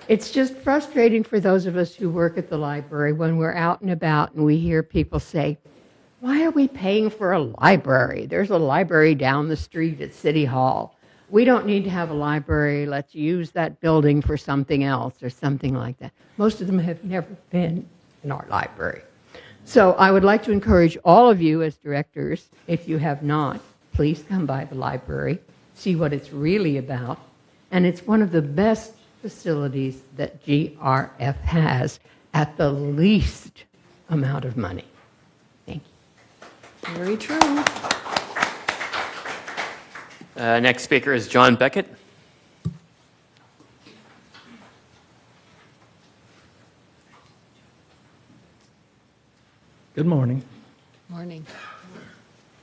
It's just frustrating for those of us who work at the library when we're out and about and we hear people say, why are we paying for a library? There's a library down the street at City Hall. We don't need to have a library. Let's use that building for something else or something like that. Most of them have never been in our library. So I would like to encourage all of you as directors, if you have not, please come by the library, see what it's really about. And it's one of the best facilities that GRF has at the least amount of money. Thank you. Very true. Next speaker is John Beckett. Good morning. Morning.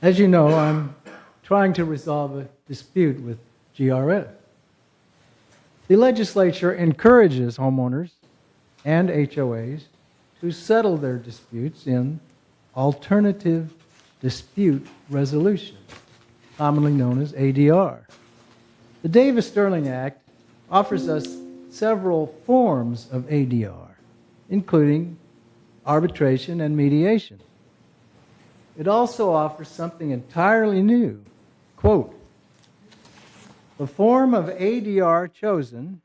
As you know, I'm trying to resolve a dispute with GRF. The legislature encourages homeowners and HOAs to settle their disputes in alternative dispute resolution, commonly known as ADR. The Davis-Sterling Act offers us several forms of ADR, including arbitration and mediation. It also offers something entirely new. Quote, the form of ADR chosen,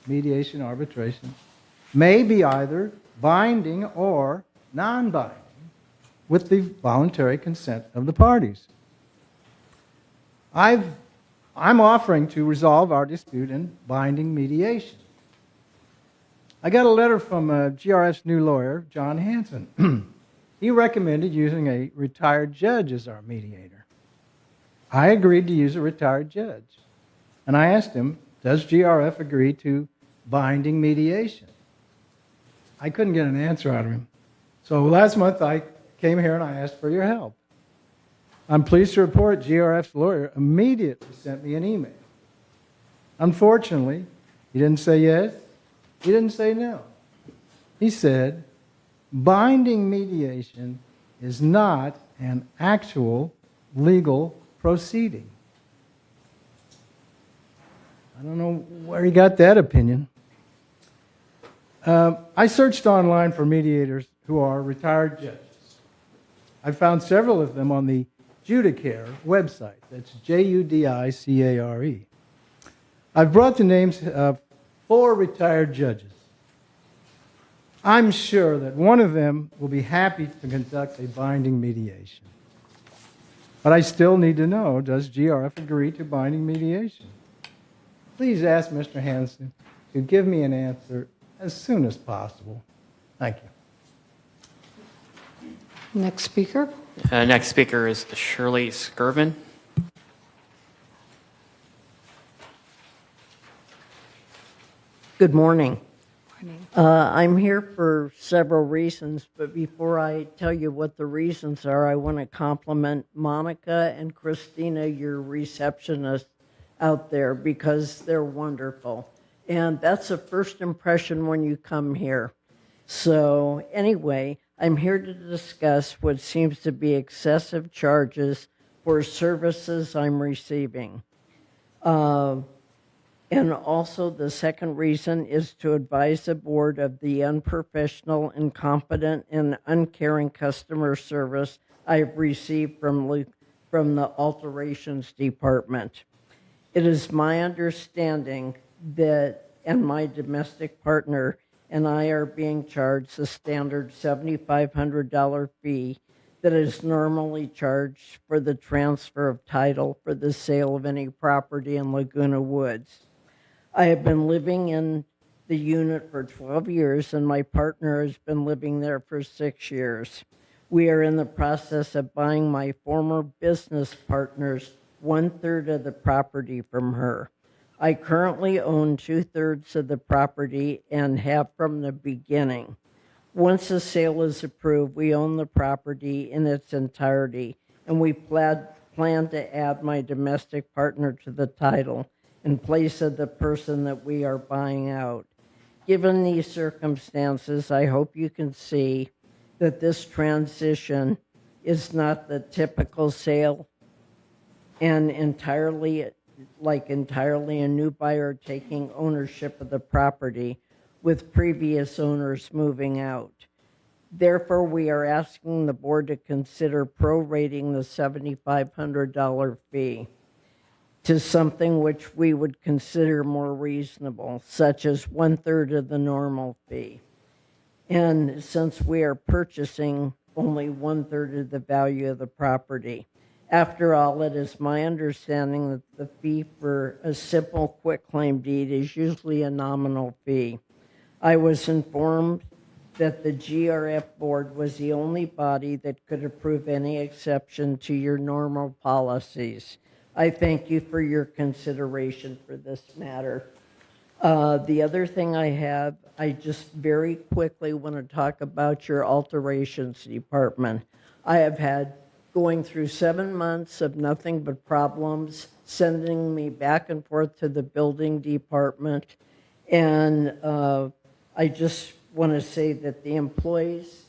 mediation, arbitration, may be either binding or non-binding with the voluntary consent of the parties. I'm offering to resolve our dispute in binding mediation. I got a letter from GRF's new lawyer, John Hanson. He recommended using a retired judge as our mediator. I agreed to use a retired judge. And I asked him, does GRF agree to binding mediation? I couldn't get an answer out of him. So last month I came here and I asked for your help. I'm pleased to report GRF's lawyer immediately sent me an email. Unfortunately, he didn't say yes, he didn't say no. He said, binding mediation is not an actual legal proceeding. I don't know where he got that opinion. I searched online for mediators who are retired judges. I found several of them on the Judicare website. That's Judicare. I've brought the names of 4 retired judges. I'm sure that one of them will be happy to conduct a binding mediation. But I still need to know, does GRF agree to binding mediation? Please ask Mr. Hanson to give me an answer as soon as possible. Thank you. Next speaker. Next speaker is Shirley Skirvin. Good morning. I'm here for several reasons, but before I tell you what the reasons are, I want to compliment Monica and Christina, your receptionists out there, because they're wonderful. And that's a first impression when you come here. So anyway, I'm here to discuss what seems to be excessive charges for services I'm receiving. And also the second reason is to advise the board of the unprofessional, incompetent, and uncaring customer service I've received from the alterations department. It is my understanding that, and my domestic partner and I are being charged the standard $7,500 fee that is normally charged for the transfer of title for the sale of any property in Laguna Woods. I have been living in the unit for 12 years, and my partner has been living there for 6 years. We are in the process of buying my former business partner's 1/3 of the property from her. I currently own 2/3 of the property and have from the beginning. Once the sale is approved, we own the property in its entirety, and we plan to add my domestic partner to the title in place of the person that we are buying out. Given these circumstances, I hope you can see that this transition is not the typical sale and entirely a new buyer taking ownership of the property with previous owners moving out. Therefore, we are asking the board to consider prorating the $7,500 fee to something which we would consider more reasonable, such as 1/3 of the normal fee. And since we are purchasing only 1/3 of the value of the property, after all, it is my understanding that the fee for a simple quitclaim deed is usually a nominal fee. I was informed that the GRF board was the only body that could approve any exception to your normal policies. I thank you for your consideration for this matter. The other thing I just very quickly want to talk about your alterations department. I have had going through 7 months of nothing but problems, sending me back and forth to the building department. And I just want to say that the employees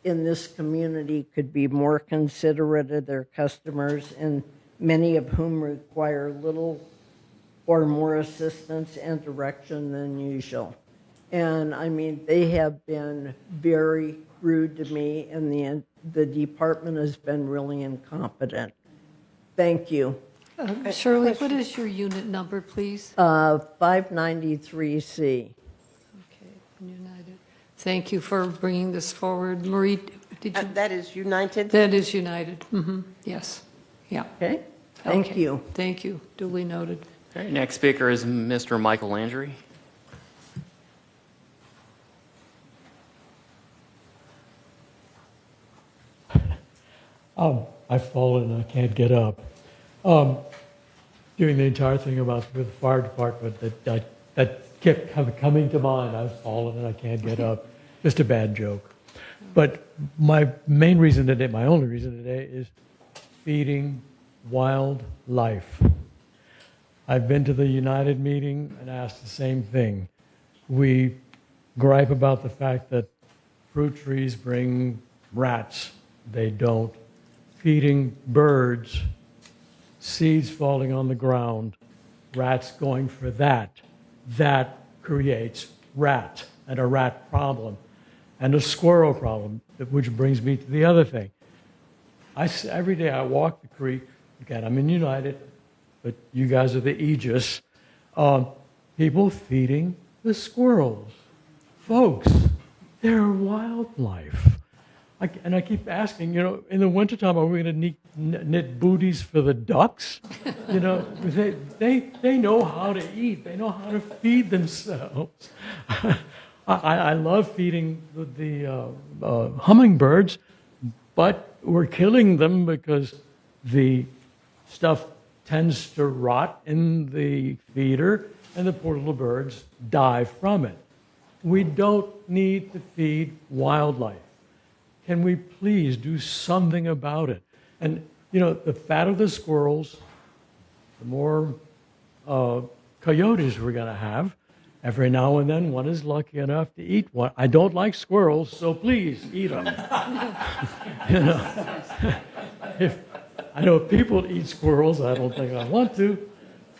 in this community could be more considerate of their customers, and many of whom require little or more assistance and direction than usual. And I mean, they have been very rude to me, and the department has been really incompetent. Thank you. Shirley, what is your unit number, please? 593C. Okay, United. Thank you for bringing this forward. Marie, Did you? That is United? That is United. Yes. Yeah. Okay, thank Okay. you. Thank you. Duly noted. All right, next speaker is Mr. Michael Landry. I've fallen and I can't get up. Doing the entire thing about with the fire department that kept coming to mind. I've fallen and I can't get up. Just a bad joke. But my main reason today, my only reason today, is feeding wildlife. I've been to the United meeting and asked the same thing. We gripe about the fact that fruit trees bring rats. They don't. Feeding birds, seeds falling on the ground, rats going for that. That creates rat and a rat problem and a squirrel problem, which brings me to the other thing. Every day I walk the creek. Again, I'm in United, but you guys are the aegis. People feeding the squirrels. Folks, they're wildlife. And I keep asking, in the wintertime, are we going to knit booties for the ducks? They know how to eat. They know how to feed themselves. I love feeding the hummingbirds, but we're killing them because the stuff tends to rot in the feeder, and the poor little birds die from it. We don't need to feed wildlife. Can we please do something about it? And, the fatter the squirrels, the more coyotes we're going to have. Every now and then, one is lucky enough to eat one. I don't like squirrels, so please eat them. I know people eat squirrels. I don't think I want to.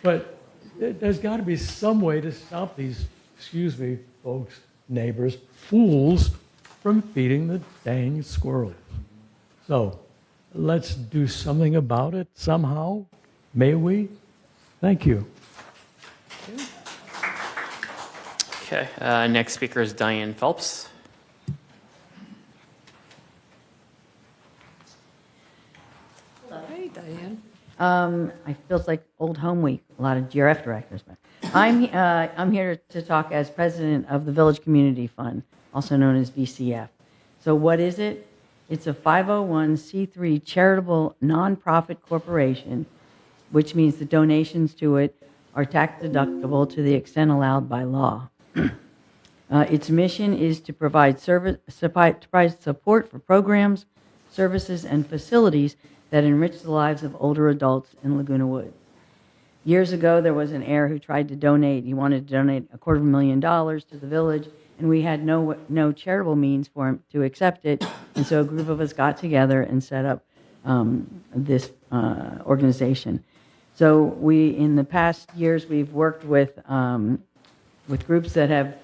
But there's got to be some way to stop these, excuse me, folks, neighbors, fools, from feeding the dang squirrels. So let's do something about it somehow. May we? Thank you. Okay, next speaker is Diane Phelps. Hey, Diane. I feels like old home week, a lot of GRF directors. But I'm here to talk as president of the Village Community Fund, also known as VCF. So what is it? It's a 501c3 charitable nonprofit corporation, which means the donations to it are tax deductible to the extent allowed by law. Its mission is to provide support for programs, services, and facilities that enrich the lives of older adults in Laguna Woods. Years ago, there was an heir who tried to donate. He wanted to donate $250,000 to the village, and we had no charitable means for him to accept it. And so a group of us got together and set up this organization. So in the past years, we've worked with groups that have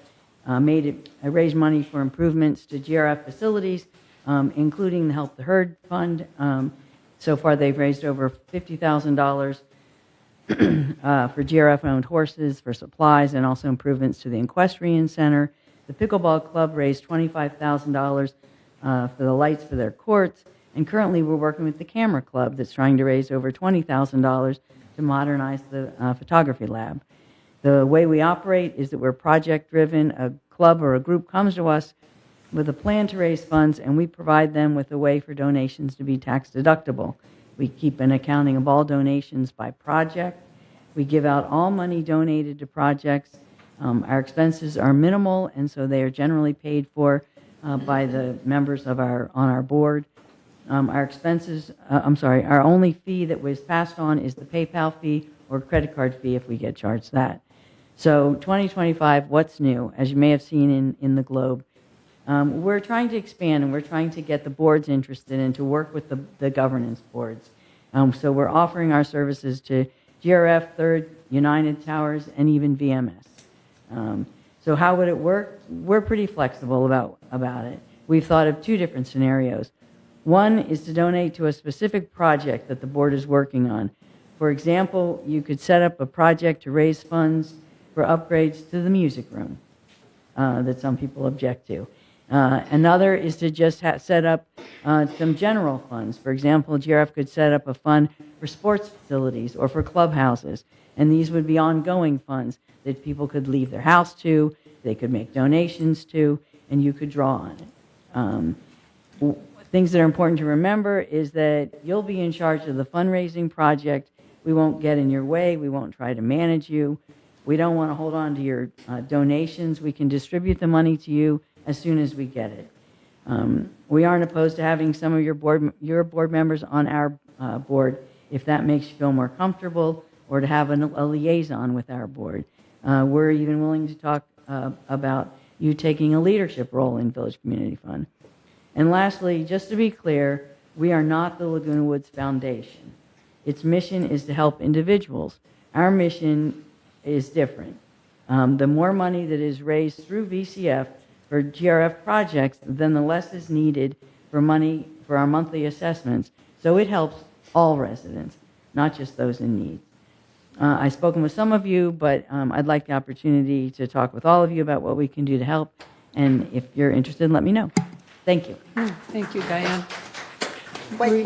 raised money for improvements to GRF facilities, including the Help the Herd Fund. So far, they've raised over $50,000 for GRF-owned horses, for supplies, and also improvements to the equestrian center. The pickleball club raised $25,000 for the lights for their courts, and currently we're working with the camera club that's trying to raise over $20,000 to modernize the photography lab. The way we operate is that we're project-driven. A club or a group comes to us with a plan to raise funds, and we provide them with a way for donations to be tax deductible. We keep an accounting of all donations by project. We give out all money donated to projects. Our expenses are minimal, and so they are generally paid for by the members on our board. Our only fee that was passed on is the PayPal fee or credit card fee if we get charged that. So 2025, what's new? As you may have seen in the Globe, we're trying to expand, and we're trying to get the boards interested and to work with the governance boards. So we're offering our services to GRF, Third, United Towers, and even VMS. So how would it work? We're pretty flexible about it. We've thought of two different scenarios. One is to donate to a specific project that the board is working on. For example, you could set up a project to raise funds for upgrades to the music room that some people object to. Another is to just set up some general funds. For example, GRF could set up a fund for sports facilities or for clubhouses, and these would be ongoing funds that people could leave their house to, they could make donations to, and you could draw on it. Things that are important to remember is that you'll be in charge of the fundraising project. We won't get in your way. We won't try to manage you. We don't want to hold on to your donations. We can distribute the money to you as soon as we get it. We aren't opposed to having some of your board members on our board if that makes you feel more comfortable, or to have a liaison with our board. We're even willing to talk about you taking a leadership role in Village Community Fund. And lastly, just to be clear, we are not the Laguna Woods Foundation. Its mission is to help individuals. Our mission is different. The more money that is raised through VCF for GRF projects, then the less is needed for money for our monthly assessments. So it helps all residents, not just those in need. I've spoken with some of you, but I'd like the opportunity to talk with all of you about what we can do to help. And if you're interested, let me know. Thank you. Thank you, Diane. Wait.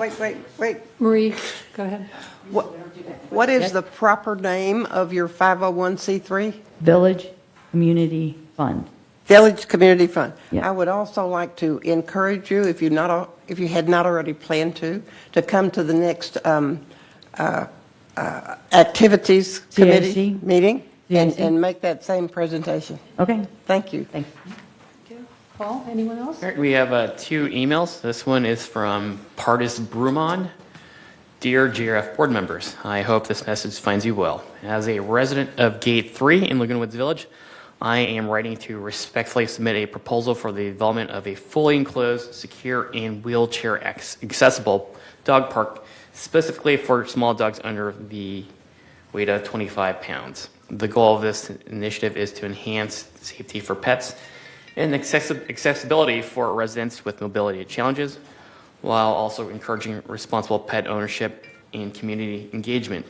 Marie, go ahead. What is the proper name of your 501c3? Village Community Fund. Village Community Fund. Yeah. I would also like to encourage you, if you had not already planned to come to the next Activities Committee meeting and make that same presentation. Okay. Thank you. Thanks. Paul, anyone else? All right, we have 2 emails. This one is from Pardis Brumon. Dear GRF board members, I hope this message finds you well. As a resident of Gate 3 in Laguna Woods Village, I am writing to respectfully submit a proposal for the development of a fully enclosed, secure, and wheelchair accessible dog park, specifically for small dogs under the weight of 25 pounds. The goal of this initiative is to enhance safety for pets and accessibility for residents with mobility challenges, while also encouraging responsible pet ownership and community engagement.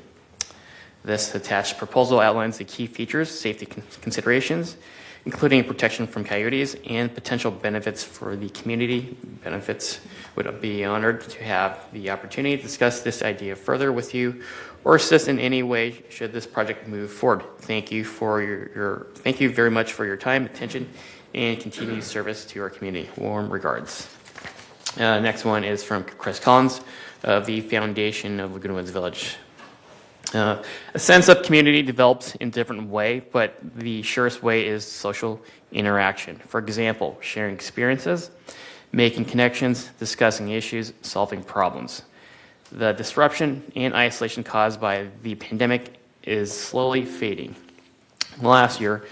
This attached proposal outlines the key features, safety considerations, including protection from coyotes and potential benefits for the community. Benefits would be honored to have the opportunity to discuss this idea further with you or assist in any way should this project move forward. Thank you for thank you very much for your time, attention, and continued service to our community. Warm regards. Next one is from Chris Collins of the Foundation of Laguna Woods Village. A sense of community develops in different way, but the surest way is social interaction. For example, sharing experiences, making connections, discussing issues, solving problems. The disruption and isolation caused by the pandemic is slowly fading. Last year,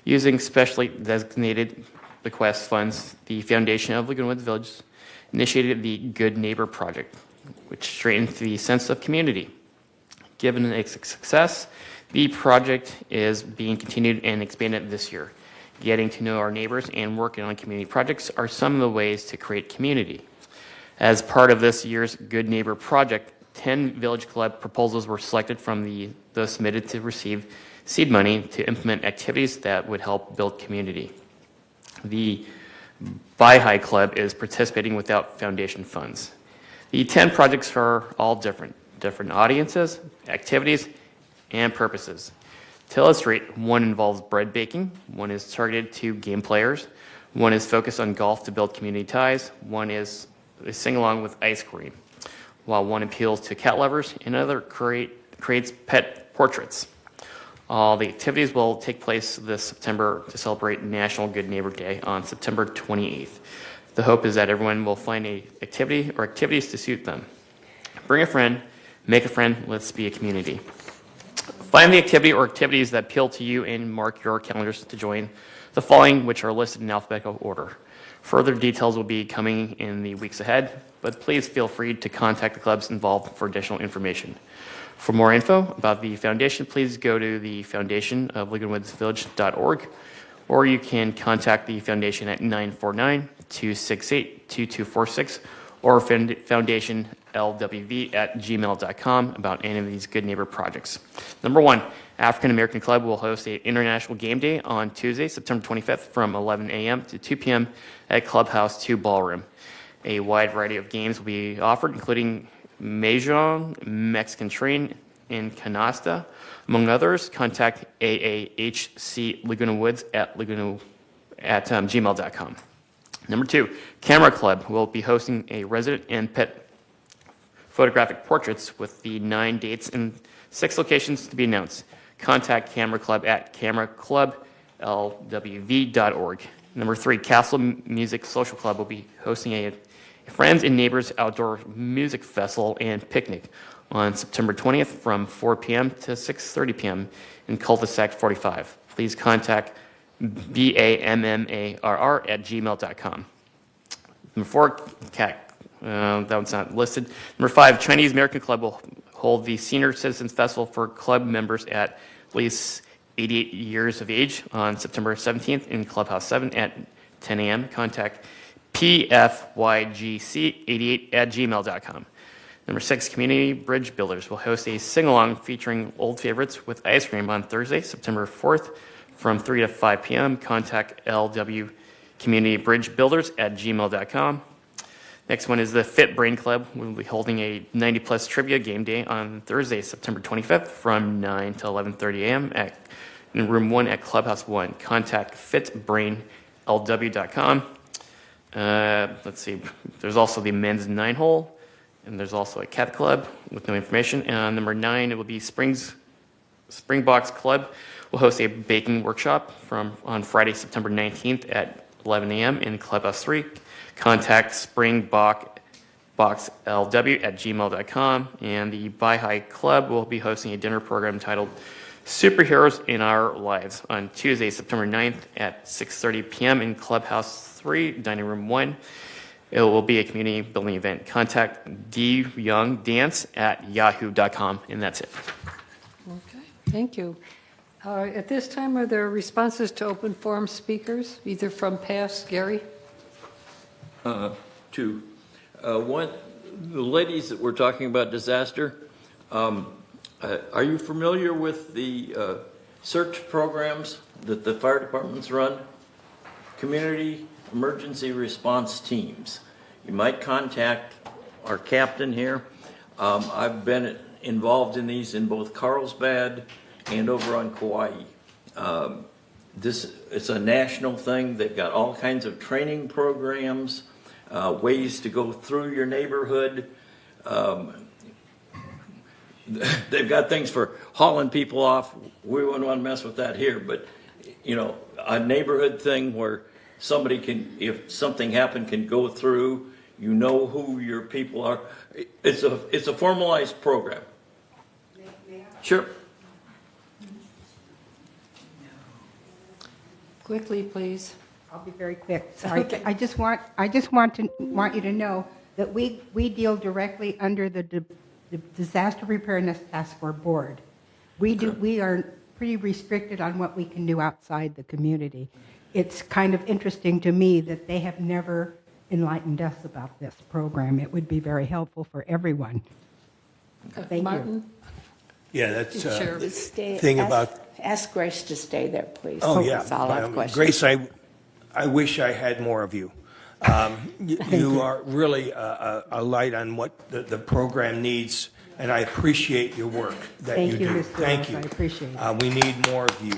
using specially designated bequest funds, the Foundation of Laguna Woods Village initiated the Good Neighbor Project, which strengthened the sense of community. Given its success, the project is being continued and expanded this year. Getting to know our neighbors and working on community projects are some of the ways to create community. As part of this year's Good Neighbor Project, 10 Village Club proposals were selected from those submitted to receive seed money to implement activities that would help build community. The Buy High Club is participating without foundation funds. The 10 projects are all different audiences, activities, and purposes. To illustrate, one involves bread baking, one is targeted to game players, one is focused on golf to build community ties, one is a sing-along with ice cream, while one appeals to cat lovers, and another creates pet portraits. All the activities will take place this September to celebrate National Good Neighbor Day on September 28th. The hope is that everyone will find an activity or activities to suit them. Bring a friend, make a friend, let's be a community. Find the activity or activities that appeal to you and mark your calendars to join the following, which are listed in alphabetical order. Further details will be coming in the weeks ahead, but please feel free to contact the clubs involved for additional information. For more info about the foundation, please go to the foundationoflagunawoodsvillage.org, or you can contact the foundation at 949-268-2246 or foundationlwv@gmail.com about any of these Good Neighbor projects. Number 1, African American Club will host an International Game Day on Tuesday, September 25th from 11 a.m. to 2 p.m. at Clubhouse 2 Ballroom. A wide variety of games will be offered, including Mahjong, Mexican Train, and Canasta, among others. Contact AAHC Laguna Woods at gmail.com. Number 2, Camera Club will be hosting a resident and pet photographic portraits with the 9 dates and 6 locations to be announced. Contact Camera Club at cameraclublwv.org. Number 3, Castle Music Social Club will be hosting a Friends and Neighbors Outdoor Music Festival and Picnic on September 20th from 4 p.m. to 6:30 p.m. in Cul-de-sac 45. Please contact BAMMARR@gmail.com. Number 4, CAC. That one's not listed. Number 5, Chinese American Club will hold the Senior Citizens Festival for club members at least 88 years of age on September 17th in Clubhouse 7 at 10 a.m. Contact pfygc88@gmail.com. Number 6, Community Bridge Builders will host a sing-along featuring old favorites with ice cream on Thursday, September 4th from 3 to 5 p.m. Contact LW Community Bridge Builders at gmail.com. Next one is the Fit Brain Club. We'll be holding a 90-plus trivia game day on Thursday, September 25th from 9 to 11:30 a.m. in Room 1 at Clubhouse 1. Contact fitbrainlw.com. Let's see. There's also the men's 9-hole, and there's also a cat club with no information. And number 9, it will be Springbox Club. Will host a baking workshop on Friday, September 19th at 11 a.m. in Clubhouse 3. Contact springboxlw@gmail.com. And the Buy High Club will be hosting a dinner program titled Superheroes in Our Lives on Tuesday, September 9th at 6:30 p.m. in Clubhouse 3, Dining Room 1. It will be a community building event. Contact dyoungdance@yahoo.com, and that's it. Okay, thank you. At this time, are there responses to open forum speakers, either from past, Gary? Two. One, the ladies that were talking about disaster, are you familiar with the search programs that the fire departments run? Community emergency response teams. You might contact our captain here. I've been involved in these in both Carlsbad and over on Kauai. It's a national thing. They've got all kinds of training programs, ways to go through your neighborhood. They've got things for hauling people off. We wouldn't want to mess with that here, but a neighborhood thing where somebody can, if something happened, can go through. You know who your people are. It's a formalized program. Sure. Quickly, please. I'll be very quick. Sorry. Okay. I just want you to know that we deal directly under the Disaster Preparedness Task Force Board. We are pretty restricted on what we can do outside the community. It's kind of interesting to me that they have never enlightened us about this program. It would be very helpful for everyone. Thank Martin? you. Yeah, that's Sure. thing about. Ask Grace to stay there, please. Oh, yeah. That's all I have questions. Grace, I wish I had more of you. You are really a light on what the program needs, and I appreciate your work that Thank you you, do. Mr. Thank Ross. you. I appreciate it. We need more of you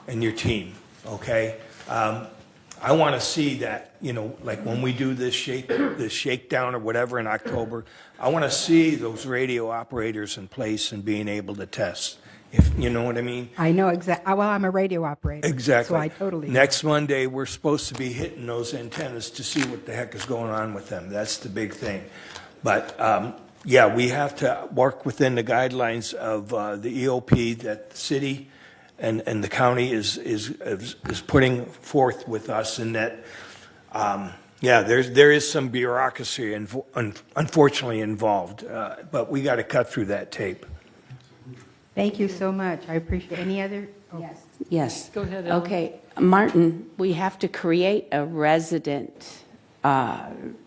and your team, okay? I want to see that, like when we do this shakedown or whatever in October, I want to see those radio operators in place and being able to test. If you know what I mean? I know exactly. Well, I'm a radio operator. Exactly. So I totally. Next Monday, we're supposed to be hitting those antennas to see what the heck is going on with them. That's the big thing. But yeah, we have to work within the guidelines of the EOP that the city and the county is putting forth with us, and that yeah, there is some bureaucracy unfortunately involved, but we got to cut through that tape. Thank you so much. I appreciate. Any other? Oh. Yes. Yes. Go ahead, Ellen. Okay, Martin, we have to create a resident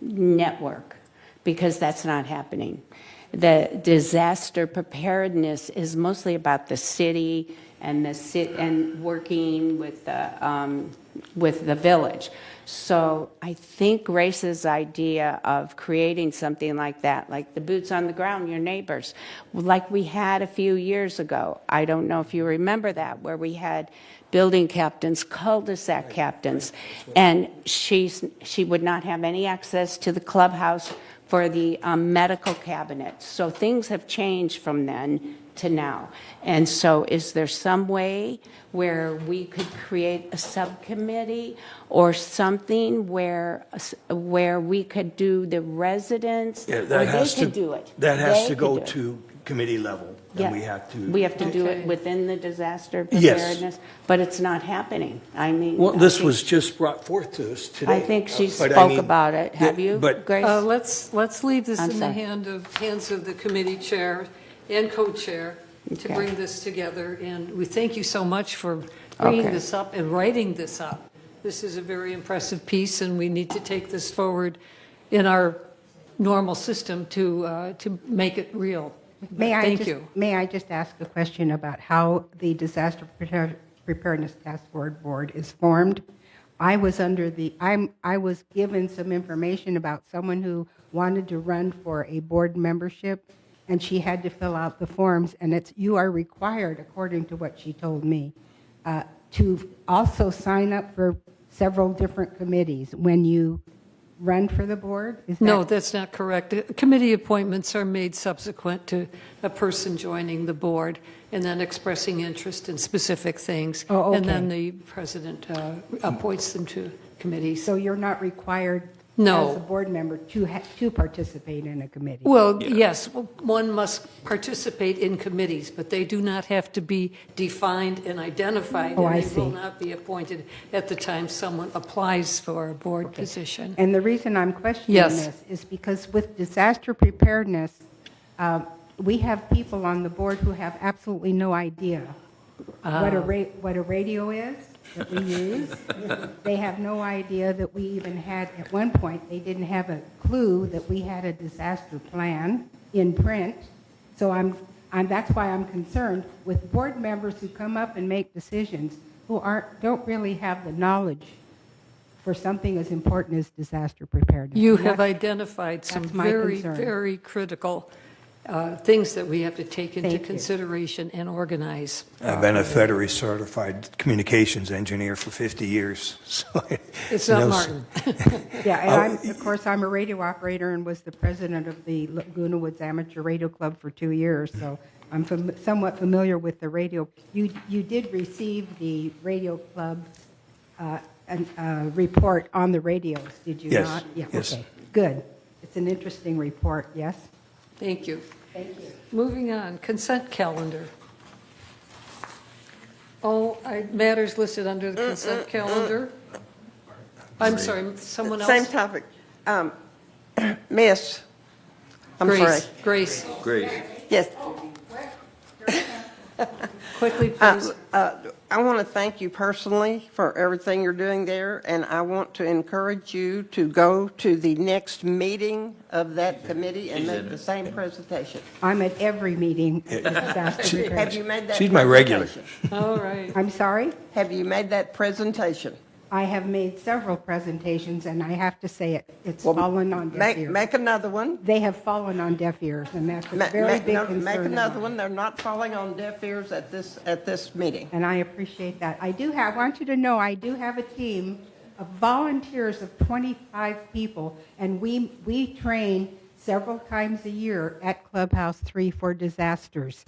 network because that's not happening. The disaster preparedness is mostly about the city and and working with the village. So I think Grace's idea of creating something like that, like the boots on the ground, your neighbors, like we had a few years ago. I don't know if you remember that, where we had building captains, cul-de-sac captains, and she would not have any access to the clubhouse for the medical cabinet. So things have changed from then to now. And so is there some way where we could create a subcommittee or something where we could do the residents, Yeah, or that they has to, could do it? that has They to could go do it. to committee level, Yeah. and we have to. We have to do Okay. it within the disaster Yes. preparedness, but it's not happening. I mean, Well, I this think- was just brought forth to us today. I think she But I spoke mean, about it. Have you, But Grace? Let's leave this I'm in the sorry. hands of the committee chair and co-chair to Okay. bring this together. And we thank you so much for bringing Okay. this up and writing this up. This is a very impressive piece, and we need to take this forward in our normal system to make it real. Thank you. May I just ask a question about how the Disaster Preparedness Task Force Board is formed? I was given some information about someone who wanted to run for a board membership, and she had to fill out the forms, and you are required, according to what she told me, to also sign up for several different committees when you run for the board? No, that's not correct. Committee appointments are made subsequent to a person joining the board and then expressing interest in specific things. Oh, And okay. then the president appoints them to committees. So you're not required No. as a board member to participate in a committee? Well, yes, one must participate in committees, but they do not have to be defined and identified. Oh, I And they will see. not be appointed at the time someone applies for a board position. And the reason I'm questioning Yes. this is because with disaster preparedness, we have people on the board who have absolutely no idea what a radio is that we use. They have no idea that we even had, at one point, they didn't have a clue that we had a disaster plan in print. So that's why I'm concerned with board members who come up and make decisions who don't really have the knowledge for something as important as disaster preparedness. You And have that's- identified some that's my very, concern. very critical things that we have to take into Thank you. consideration and organize. I've been a federally certified communications engineer for 50 years. So It's not Martin. Yeah, and of course, I'm a radio operator and was the president of the Laguna Woods Amateur Radio Club for 2 years, so I'm somewhat familiar with the radio. You did receive the radio club report on the radios, did you Yes, not? Yeah, yes. okay, good. It's an interesting report, yes? Thank you. Thank you. Moving on, consent calendar. All matters listed under the consent calendar. I'm sorry, someone else? Same topic. Miss, I'm sorry. Grace, Great. Yes. quickly, please. I want to thank you personally for everything you're doing there, and I want to encourage you to go to the next meeting of that committee and make the same presentation. I'm at every meeting. of the disaster Have preparedness. you made that She's my regular. presentation? All right. I'm sorry? Have you made that presentation? I have made several presentations, and I have to say it's fallen on deaf ears. Make another one. They have fallen on deaf ears, and that's a very big concern. Make of another mine. one. They're not falling on deaf ears at this meeting. And I appreciate that. I want you to know, I do have a team of volunteers of 25 people, and we train several times a year at Clubhouse 3 for disasters.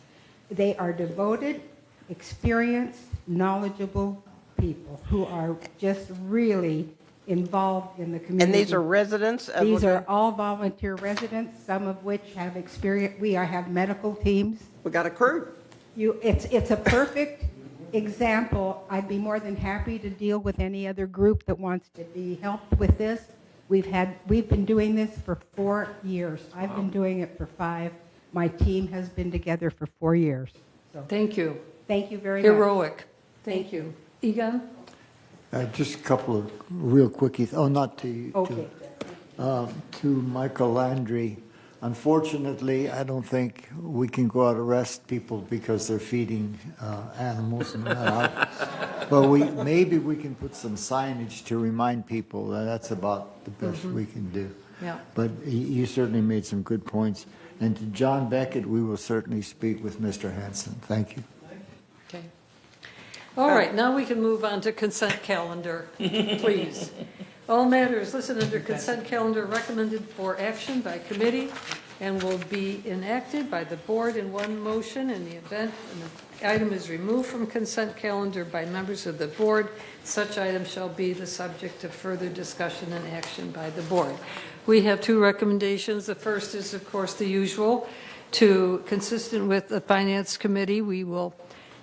They are devoted, experienced, knowledgeable people who are just really involved in the community. And these are residents of These are Laguna? all volunteer residents, some of which have experience. We have medical teams. We got a crew. It's a perfect example. I'd be more than happy to deal with any other group that wants to be helped with this. We've been doing this for 4 years. I've been doing it for 5. My team has been together for 4 years. So Thank you. thank you very much. Heroic. Thank you. Egon? Just a couple of real quickies. Oh, not to you. Okay. To Michael Landry. Unfortunately, I don't think we can go out and arrest people because they're feeding animals. But maybe we can put some signage to remind people that that's about the best we can do. Yeah. But you certainly made some good points. And to John Beckett, we will certainly speak with Mr. Hanson. Thank you. Okay. All right, now we can move on to consent calendar, please. All matters listed under consent calendar recommended for action by committee and will be enacted by the board in one motion in the event an item is removed from consent calendar by members of the board. Such item shall be the subject of further discussion and action by the board. We have two recommendations. The first is, of course, the usual. Consistent with the Finance Committee, we will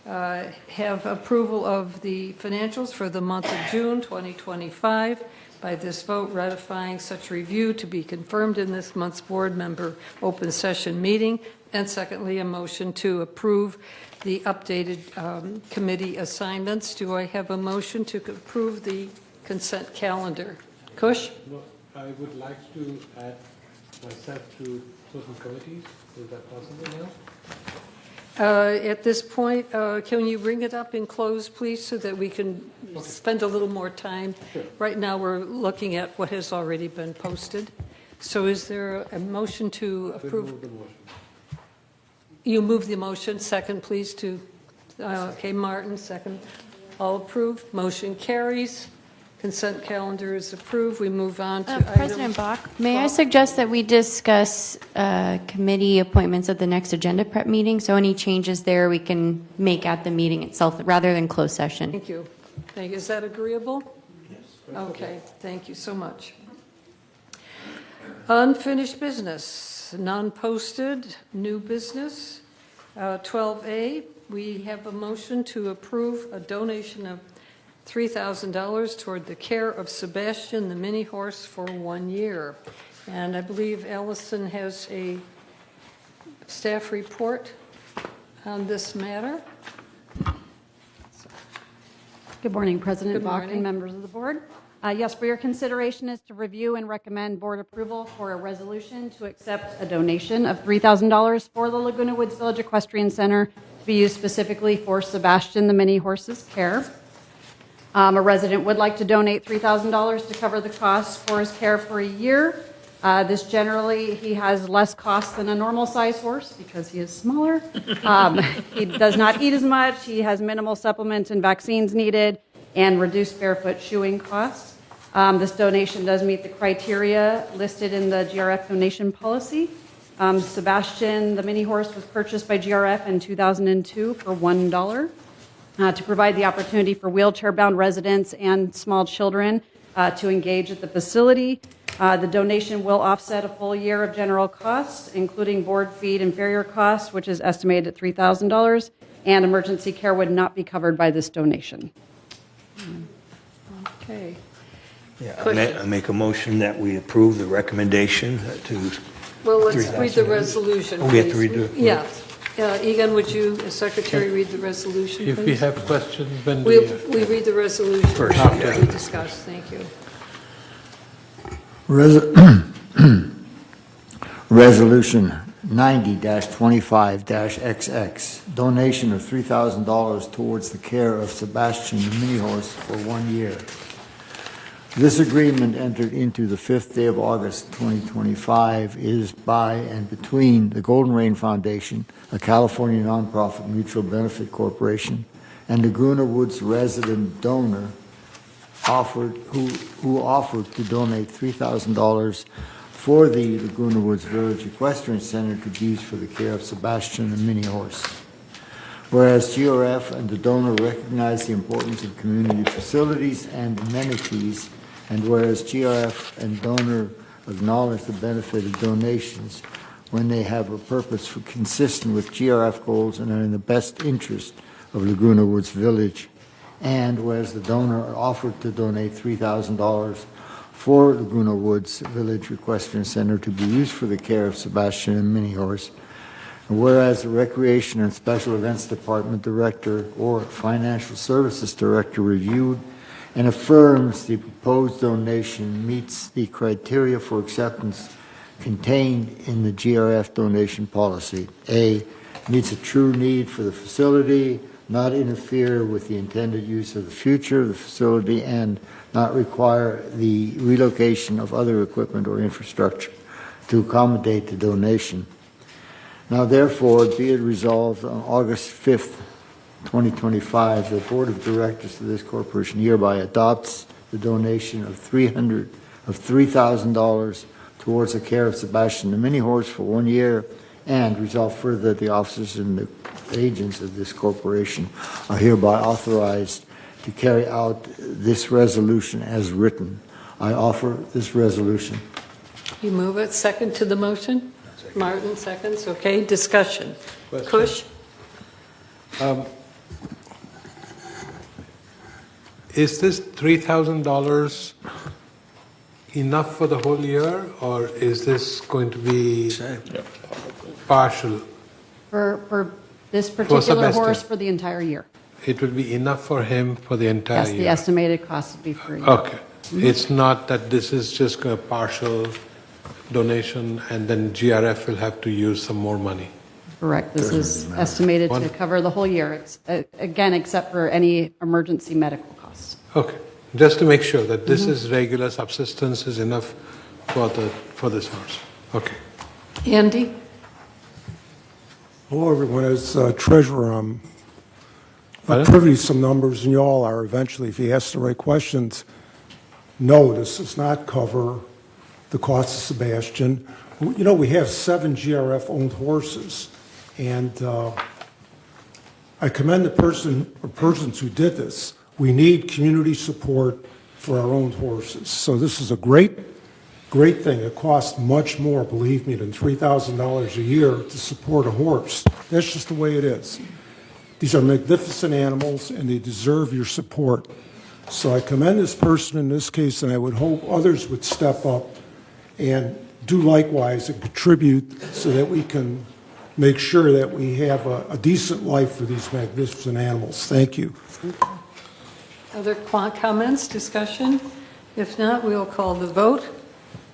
have approval of the financials for the month of June 2025. By this vote, ratifying such review to be confirmed in this month's board member open session meeting. And secondly, a motion to approve the updated committee assignments. Do I have a motion to approve the consent calendar? Kush? No, I would like to add myself to certain committees. Is that possible now? At this point, can you bring it up in close, please, so that we can spend a little more time? Sure. Right now, we're looking at what has already been posted. So is there a motion to approve? Move the motion. You move the motion. Second, please, to, okay, Martin, second. All approved. Motion carries. Consent calendar is approved. We move on to President Bach, may I suggest that we discuss committee appointments at the next agenda prep meeting? So any changes there we can make at the meeting itself rather than closed session. Thank you. Thank you. Is that agreeable? Yes. Okay. Thank you so much. Unfinished business, non-posted, new business. 12A, we have a motion to approve a donation of $3,000 toward the care of Sebastian the mini horse for 1 year. And I believe Allison has a staff report on this matter. Good morning, President Good Bach morning. and members of the board. Yes, for your consideration is to review and recommend board approval for a resolution to accept a donation of $3,000 for the Laguna Woods Village Equestrian Center to be used specifically for Sebastian the mini horse's care. A resident would like to donate $3,000 to cover the costs for his care for a year. This generally, he has less cost than a normal size horse because he is smaller. He does not eat as much. He has minimal supplements and vaccines needed and reduced barefoot shoeing costs. This donation does meet the criteria listed in the GRF donation policy. Sebastian, the mini horse, was purchased by GRF in 2002 for $1. To provide the opportunity for wheelchair-bound residents and small children to engage at the facility. The donation will offset a full year of general costs, including board, feed, and farrier costs, which is estimated at $3,000, and emergency care would not be covered by this donation. Okay. Yeah, I make a motion that we approve the recommendation to. Well, let's read the resolution, Oh, we have to please. read it? Yeah. Egan, would you, as secretary, read the resolution, please? If we have questions, when We read the resolution First, after yeah. we discuss. Thank you. Resolution 90-25-XX, donation of $3,000 towards the care of Sebastian the mini horse for 1 year. This agreement entered into the 5th day of August 2025 is by and between the Golden Rain Foundation, a California nonprofit mutual benefit corporation, and Laguna Woods resident donor who offered to donate $3,000 for the Laguna Woods Village Equestrian Center to be used for the care of Sebastian the mini horse. Whereas GRF and the donor recognize the importance of community facilities and amenities, and whereas GRF and donor acknowledge the benefit of donations when they have a purpose consistent with GRF goals and are in the best interest of Laguna Woods Village, and whereas the donor offered to donate $3,000 for Laguna Woods Village Equestrian Center to be used for the care of Sebastian and mini horse, and whereas the Recreation and Special Events Department Director or Financial Services Director reviewed and affirms the proposed donation meets the criteria for acceptance contained in the GRF donation policy. A, meets a true need for the facility, not interfere with the intended use of the future of the facility, and not require the relocation of other equipment or infrastructure to accommodate the donation. Now therefore, be it resolved on August 5th, 2025, the Board of Directors of this corporation hereby adopts the donation of $3,000 towards the care of Sebastian the Mini Horse for 1 year, and resolve further that the officers and the agents of this corporation are hereby authorized to carry out this resolution as written. I offer this resolution. You move it. Second to the motion? Martin seconds. Okay. Discussion. Question. Kush? Is this $3,000 enough for the whole year, or is this going to be partial? For this particular Sebastian. horse for the entire year. It will be enough for him for the entire Yes, year? the estimated cost would be free. Okay. It's not that this is just a partial donation and then GRF will have to use some more money? Correct. This is estimated to cover the whole year, again, except for any emergency medical costs. Okay. Just to make sure that this is regular subsistence is enough for this horse. Okay. Andy? Hello, everyone. As treasurer, I'm Pardon? privy to some numbers, and you all are eventually, if you ask the right questions. No, this does not cover the cost of Sebastian. You know, we have 7 GRF-owned horses, and I commend the person or persons who did this. We need community support for our owned horses. So this is a great thing. It costs much more, believe me, than $3,000 a year to support a horse. That's just the way it is. These are magnificent animals, and they deserve your support. So I commend this person in this case, and I would hope others would step up and do likewise and contribute so that we can make sure that we have a decent life for these magnificent animals. Thank you. Other comments, discussion? If not, we'll call the vote.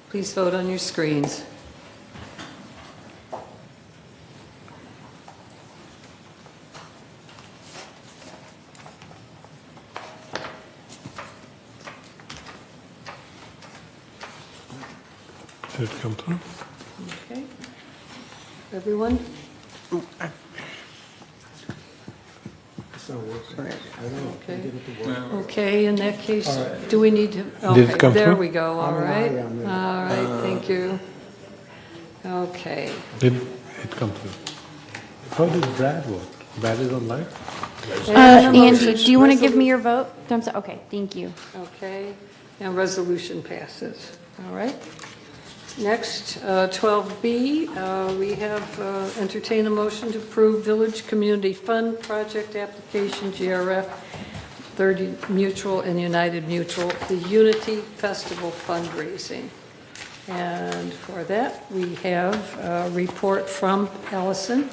Please vote on your screens. Did it come through? Okay. Everyone? Okay. Okay, in that case, do we need to? Did it Okay, come there through? we go. All right. All right, thank you. Okay. Did it come through? How did Brad work? Brad is online? Andy, do you want to give me your vote? Thumbs up. Okay, thank you. Okay, and resolution passes. All right. Next, 12B, we have entertained a motion to approve Village Community Fund Project Application, GRF 30 Mutual and United Mutual, the Unity Festival fundraising. And for that, we have a report from Allison.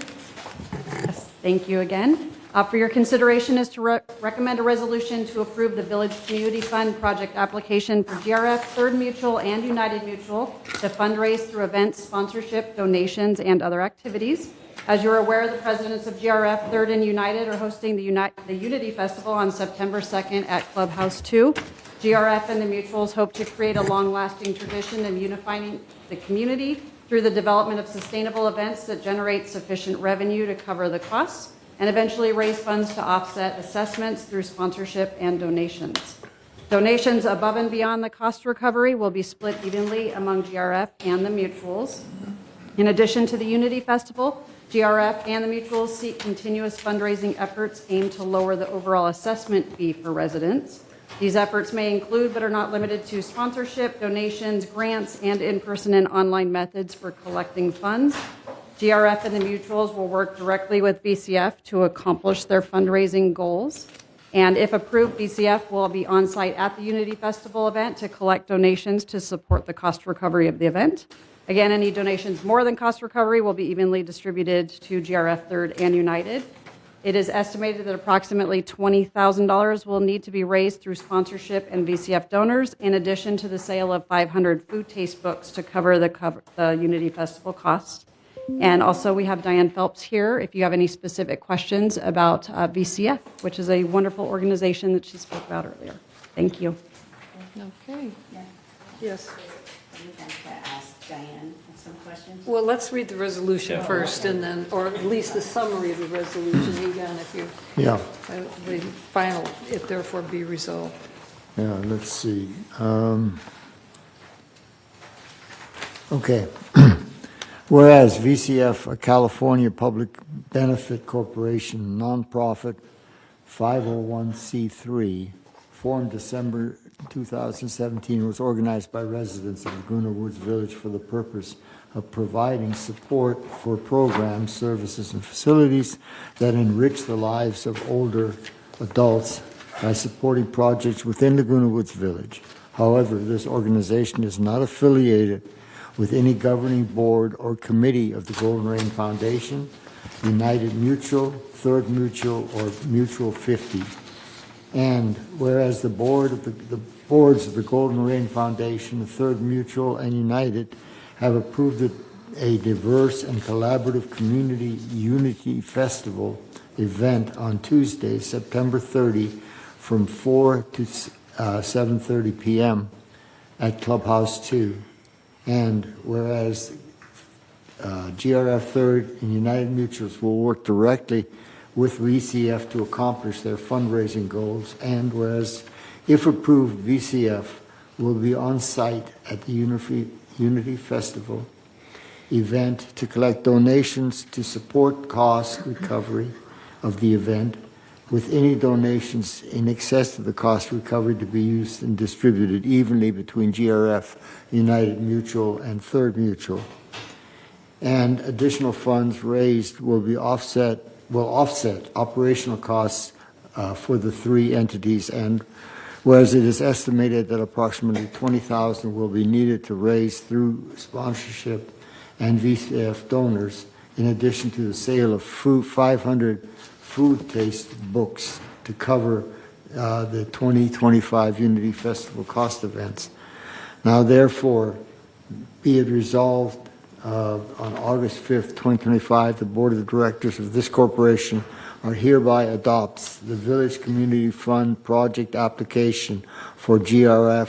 Yes, thank you again. For your consideration is to recommend a resolution to approve the Village Community Fund project application for GRF, Third Mutual, and United Mutual to fundraise through events, sponsorship, donations, and other activities. As you're aware, the presidents of GRF, Third, and United are hosting the Unity Festival on September 2nd at Clubhouse 2. GRF and the Mutuals hope to create a long-lasting tradition of unifying the community through the development of sustainable events that generate sufficient revenue to cover the costs, and eventually raise funds to offset assessments through sponsorship and donations. Donations above and beyond the cost recovery will be split evenly among GRF and the Mutuals. In addition to the Unity Festival, GRF and the Mutuals seek continuous fundraising efforts aimed to lower the overall assessment fee for residents. These efforts may include, but are not limited to, sponsorship, donations, grants, and in-person and online methods for collecting funds. GRF and the Mutuals will work directly with BCF to accomplish their fundraising goals. And if approved, BCF will be on site at the Unity Festival event to collect donations to support the cost recovery of the event. Again, any donations more than cost recovery will be evenly distributed to GRF, Third, and United. It is estimated that approximately $20,000 will need to be raised through sponsorship and VCF donors, in addition to the sale of 500 food taste books to cover the Unity Festival costs. And also, we have Diane Phelps here if you have any specific questions about VCF, which is a wonderful organization that she spoke about earlier. Thank you. Okay. Yes. I'd like to ask Diane some questions. Well, let's read the resolution first, and then, or at least the summary of the resolution, again, if you, Yeah. the final, it therefore be resolved. Yeah, let's see. Okay. Whereas VCF, a California Public Benefit Corporation, nonprofit 501c3, formed December 2017, was organized by residents of Laguna Woods Village for the purpose of providing support for programs, services, and facilities that enrich the lives of older adults by supporting projects within Laguna Woods Village. However, this organization is not affiliated with any governing board or committee of the Golden Rain Foundation, United Mutual, Third Mutual, or Mutual 50. And whereas the boards of the Golden Rain Foundation, the Third Mutual, and United have approved a diverse and collaborative community unity festival event on Tuesday, September 30, from 4 to 7:30 p.m. at Clubhouse 2. And whereas GRF Third and United Mutuals will work directly with VCF to accomplish their fundraising goals, and whereas, if approved, VCF will be on site at the Unity Festival event to collect donations to support cost recovery of the event, with any donations in excess of the cost recovery to be used and distributed evenly between GRF, United Mutual, and Third Mutual. And additional funds raised will offset operational costs for the three entities, and whereas it is estimated that approximately $20,000 will be needed to raise through sponsorship and VCF donors, in addition to the sale of 500 food taste books to cover the 2025 Unity Festival cost events. Now, therefore, be it resolved on August 5th, 2025, the Board of Directors of this corporation are hereby adopts the Village Community Fund project application for GRF,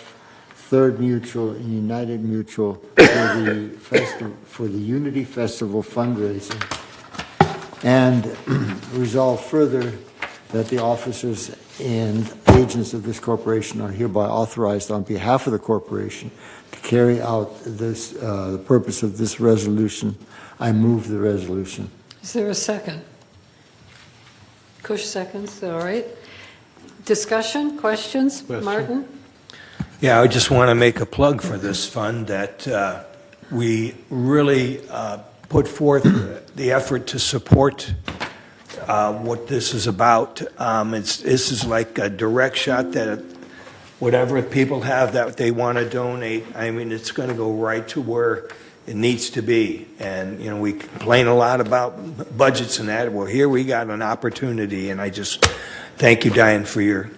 Third Mutual, and United Mutual for the Unity Festival fundraising. And resolve further that the officers and agents of this corporation are hereby authorized on behalf of the corporation to carry out this, the purpose of this resolution. I move the resolution. Is there a second? Kush seconds, all right. Discussion, questions? Martin? Yeah, I just want to make a plug for this fund that we really put forth the effort to support what this is about. This is like a direct shot that whatever people have that they want to donate, I mean, it's going to go right to where it needs to be. And, you know, we complain a lot about budgets and that. Well, here we got an opportunity, and I just thank you, Diane, for your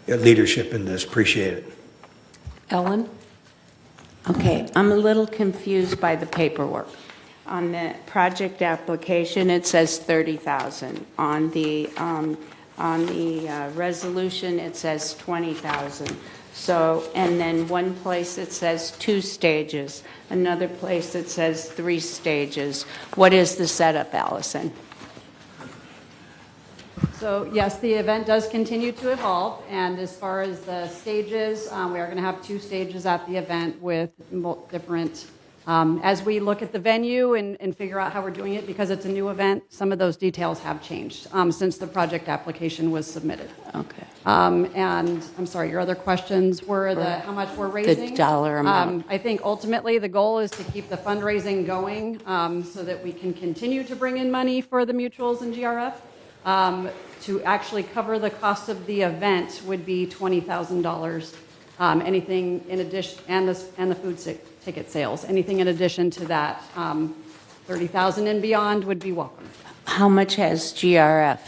leadership in this. Appreciate it. Ellen? Okay, I'm a little confused by the paperwork. On the project application, it says 30,000. On the resolution, it says 20,000. So, and then one place it says 2 stages, another place it says 3 stages. What is the setup, Allison? So yes, the event does continue to evolve, and as far as the stages, we are going to have 2 stages at the event with different, as we look at the venue and figure out how we're doing it, because it's a new event, some of those details have changed since the project application was submitted. Okay. And I'm sorry, your other questions were how much we're raising? The dollar amount. I think ultimately the goal is to keep the fundraising going so that we can continue to bring in money for the mutuals and GRF. To actually cover the cost of the event would be $20,000. Anything in addition, and the food ticket sales, anything in addition to that, $30,000 and beyond would be welcome. How much has GRF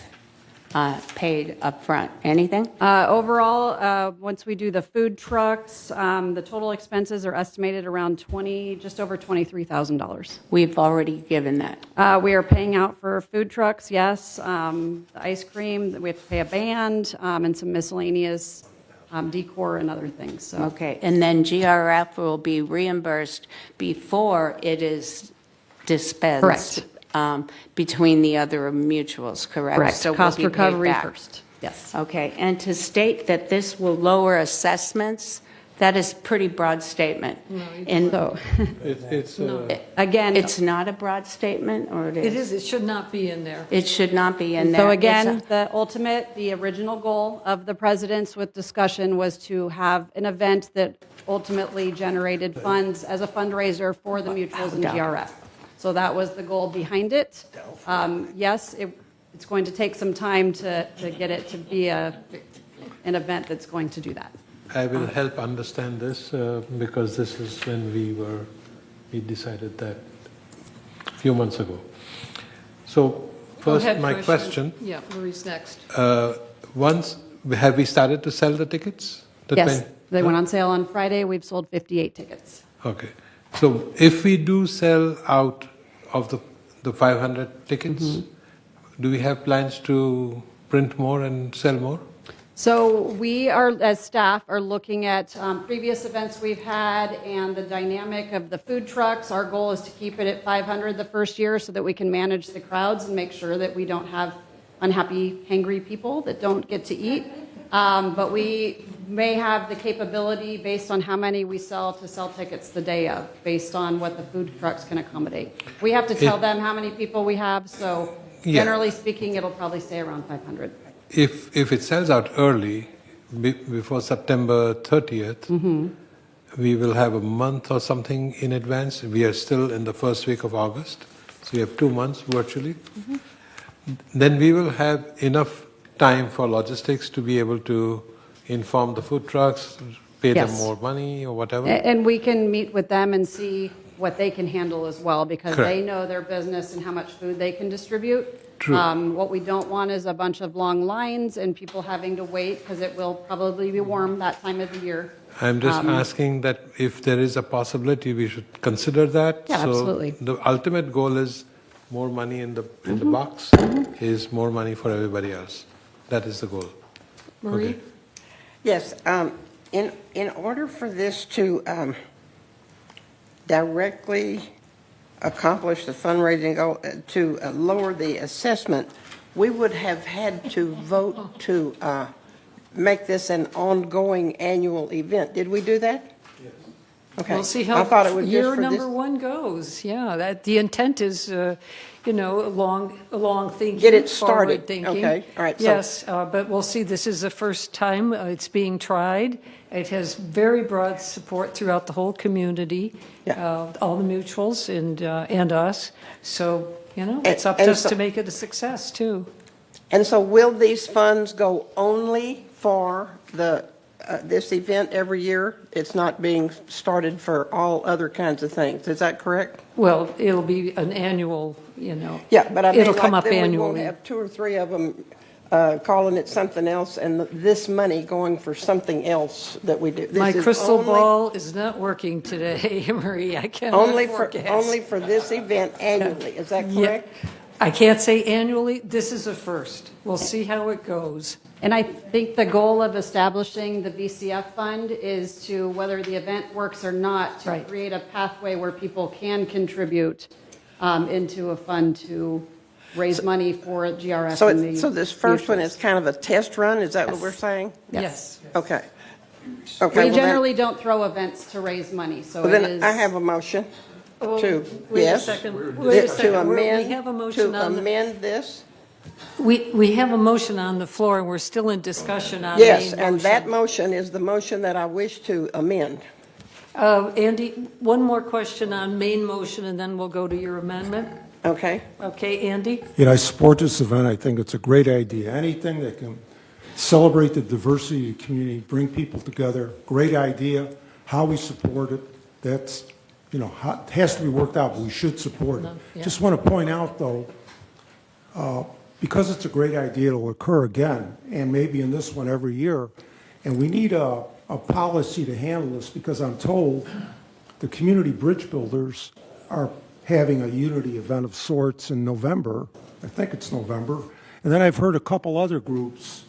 paid upfront? Anything? Overall, once we do the food trucks, the total expenses are estimated around just over $23,000. We've already given that. We are paying out for food trucks, yes. The ice cream, we have to pay a band, and some miscellaneous decor and other things. So. Okay, and then GRF will be reimbursed before it is dispensed. Between the other mutuals, correct? Correct. So we'll Cost be paid recovery back. first. Yes. Okay, and to state that this will lower assessments, that is pretty broad statement. And so, It's again, it's not a broad statement, or it is? It is, it should not be in there. It should not be in there. So It's again, the original goal of the presidents with discussion was to have an event that ultimately generated funds as a fundraiser for the mutuals and GRF. So that was the goal behind it. Yes, it's going to take some time to get it to be an event that's going to do that. I will help understand this because this is when we decided that a few months ago. So first, Go ahead, my question. Yeah, Marie's next. Have we started to sell the tickets? Yes, they went on sale on Friday. We've sold 58 tickets. Okay. So if we do sell out of the 500 tickets, do we have plans to print more and sell more? So we are, as staff, are looking at previous events we've had and the dynamic of the food trucks. Our goal is to keep it at 500 the first year so that we can manage the crowds and make sure that we don't have unhappy, hangry people that don't get to eat. But we may have the capability, based on how many we sell, to sell tickets the day of, based on what the food trucks can accommodate. We have to tell them how many people we have, so generally speaking, it'll probably stay around 500. If it sells out early, before September 30th, we will have a month or something in advance. We are still in the first week of August, so we have 2 months virtually. Then we will have enough time for logistics to be able to inform the food trucks, pay them more money or whatever. And we can meet with them and see what they can handle as well, because Correct. they know their business and how much food they can distribute. True. What we don't want is a bunch of long lines and people having to wait, because it will probably be warm that time of the year. I'm just asking that if there is a possibility, we should consider that. Yeah, so absolutely. The ultimate goal is more money in the box, is more money for everybody else. That is the goal. Marie? Okay. Yes, in order for this to directly accomplish the fundraising goal, to lower the assessment, we would have had to vote to make this an ongoing annual event. Did we do that? Yes. Okay. We'll see I thought it how was just year for number this. one goes. Yeah, that the intent is, a long thinking. Get it started. forward thinking. Okay, all right, so- Yes, but we'll see. This is the first time it's being tried. It has very broad support throughout the whole community, all the mutuals and us. So, it's up to And us so- to make it a success too. And so will these funds go only for this event every year? It's not being started for all other kinds of things. Is that correct? Well, it'll be an annual, Yeah, but I mean, it'll come like up then we won't annually. have 2 or 3 of them calling it something else, and this money going for something else that we do. This My is crystal only- ball is not working today, Marie. I cannot Only forecast. for this event annually, is that Yeah. correct? I can't say annually. This is a first. We'll see how it goes. And I think the goal of establishing the VCF fund is to, whether the event works or not, to create a pathway where people can contribute into a fund to raise money for GRF. So, and the so this first one mutuals. is kind of a test run, is that what we're saying? Yes. Okay. We well then- generally don't throw events to raise money, so Well, it then is. I have a motion to, Wait a yes? second. Wait a second. To We amend, have a motion to on the- amend this? We have a motion on the floor, and we're still in discussion on Yes, main and that motion. motion is the motion that I wish to amend. Andy, one more question on main motion, and then we'll go to your amendment. Okay. Okay, Andy? I support this event. I think it's a great idea. Anything that can celebrate the diversity of the community, bring people together, great idea. How we support it, that's, it has to be worked out, but we should support it. Yeah. Just want to point out, though, because it's a great idea, it'll occur again, and maybe in this one every year. And we need a policy to handle this, because I'm told the community bridge builders are having a unity event of sorts in November. I think it's November. And then I've heard a couple other groups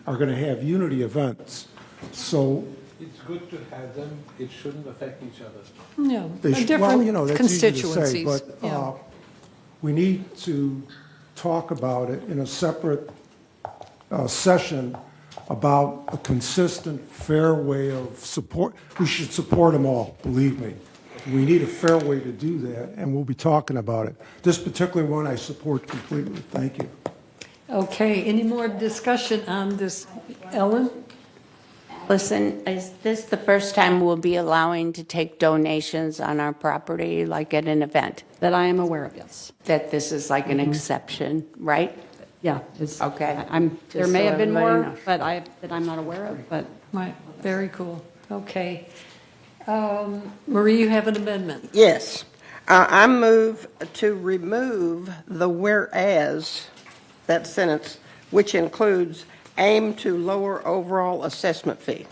are going to have unity events. So It's good to have them. It shouldn't affect each other. Yeah, they should, well, different you know, that's easy to say, constituencies. but Yeah. we need to talk about it in a separate session about a consistent, fair way of support. We should support them all, believe me. We need a fair way to do that, and we'll be talking about it. This particular one I support completely. Thank you. Okay, any more discussion on this? Ellen? Listen, is this the first time we'll be allowing to take donations on our property, like at an event? That I am aware of, yes. That this is like an exception, right? Yeah. it's- Okay. There Just may so have been everybody more, knows. but that I'm not aware of, but. Right, very cool. Okay. Marie, you have an amendment. Yes. I move to remove the whereas, that sentence, which includes aim to lower overall assessment fee.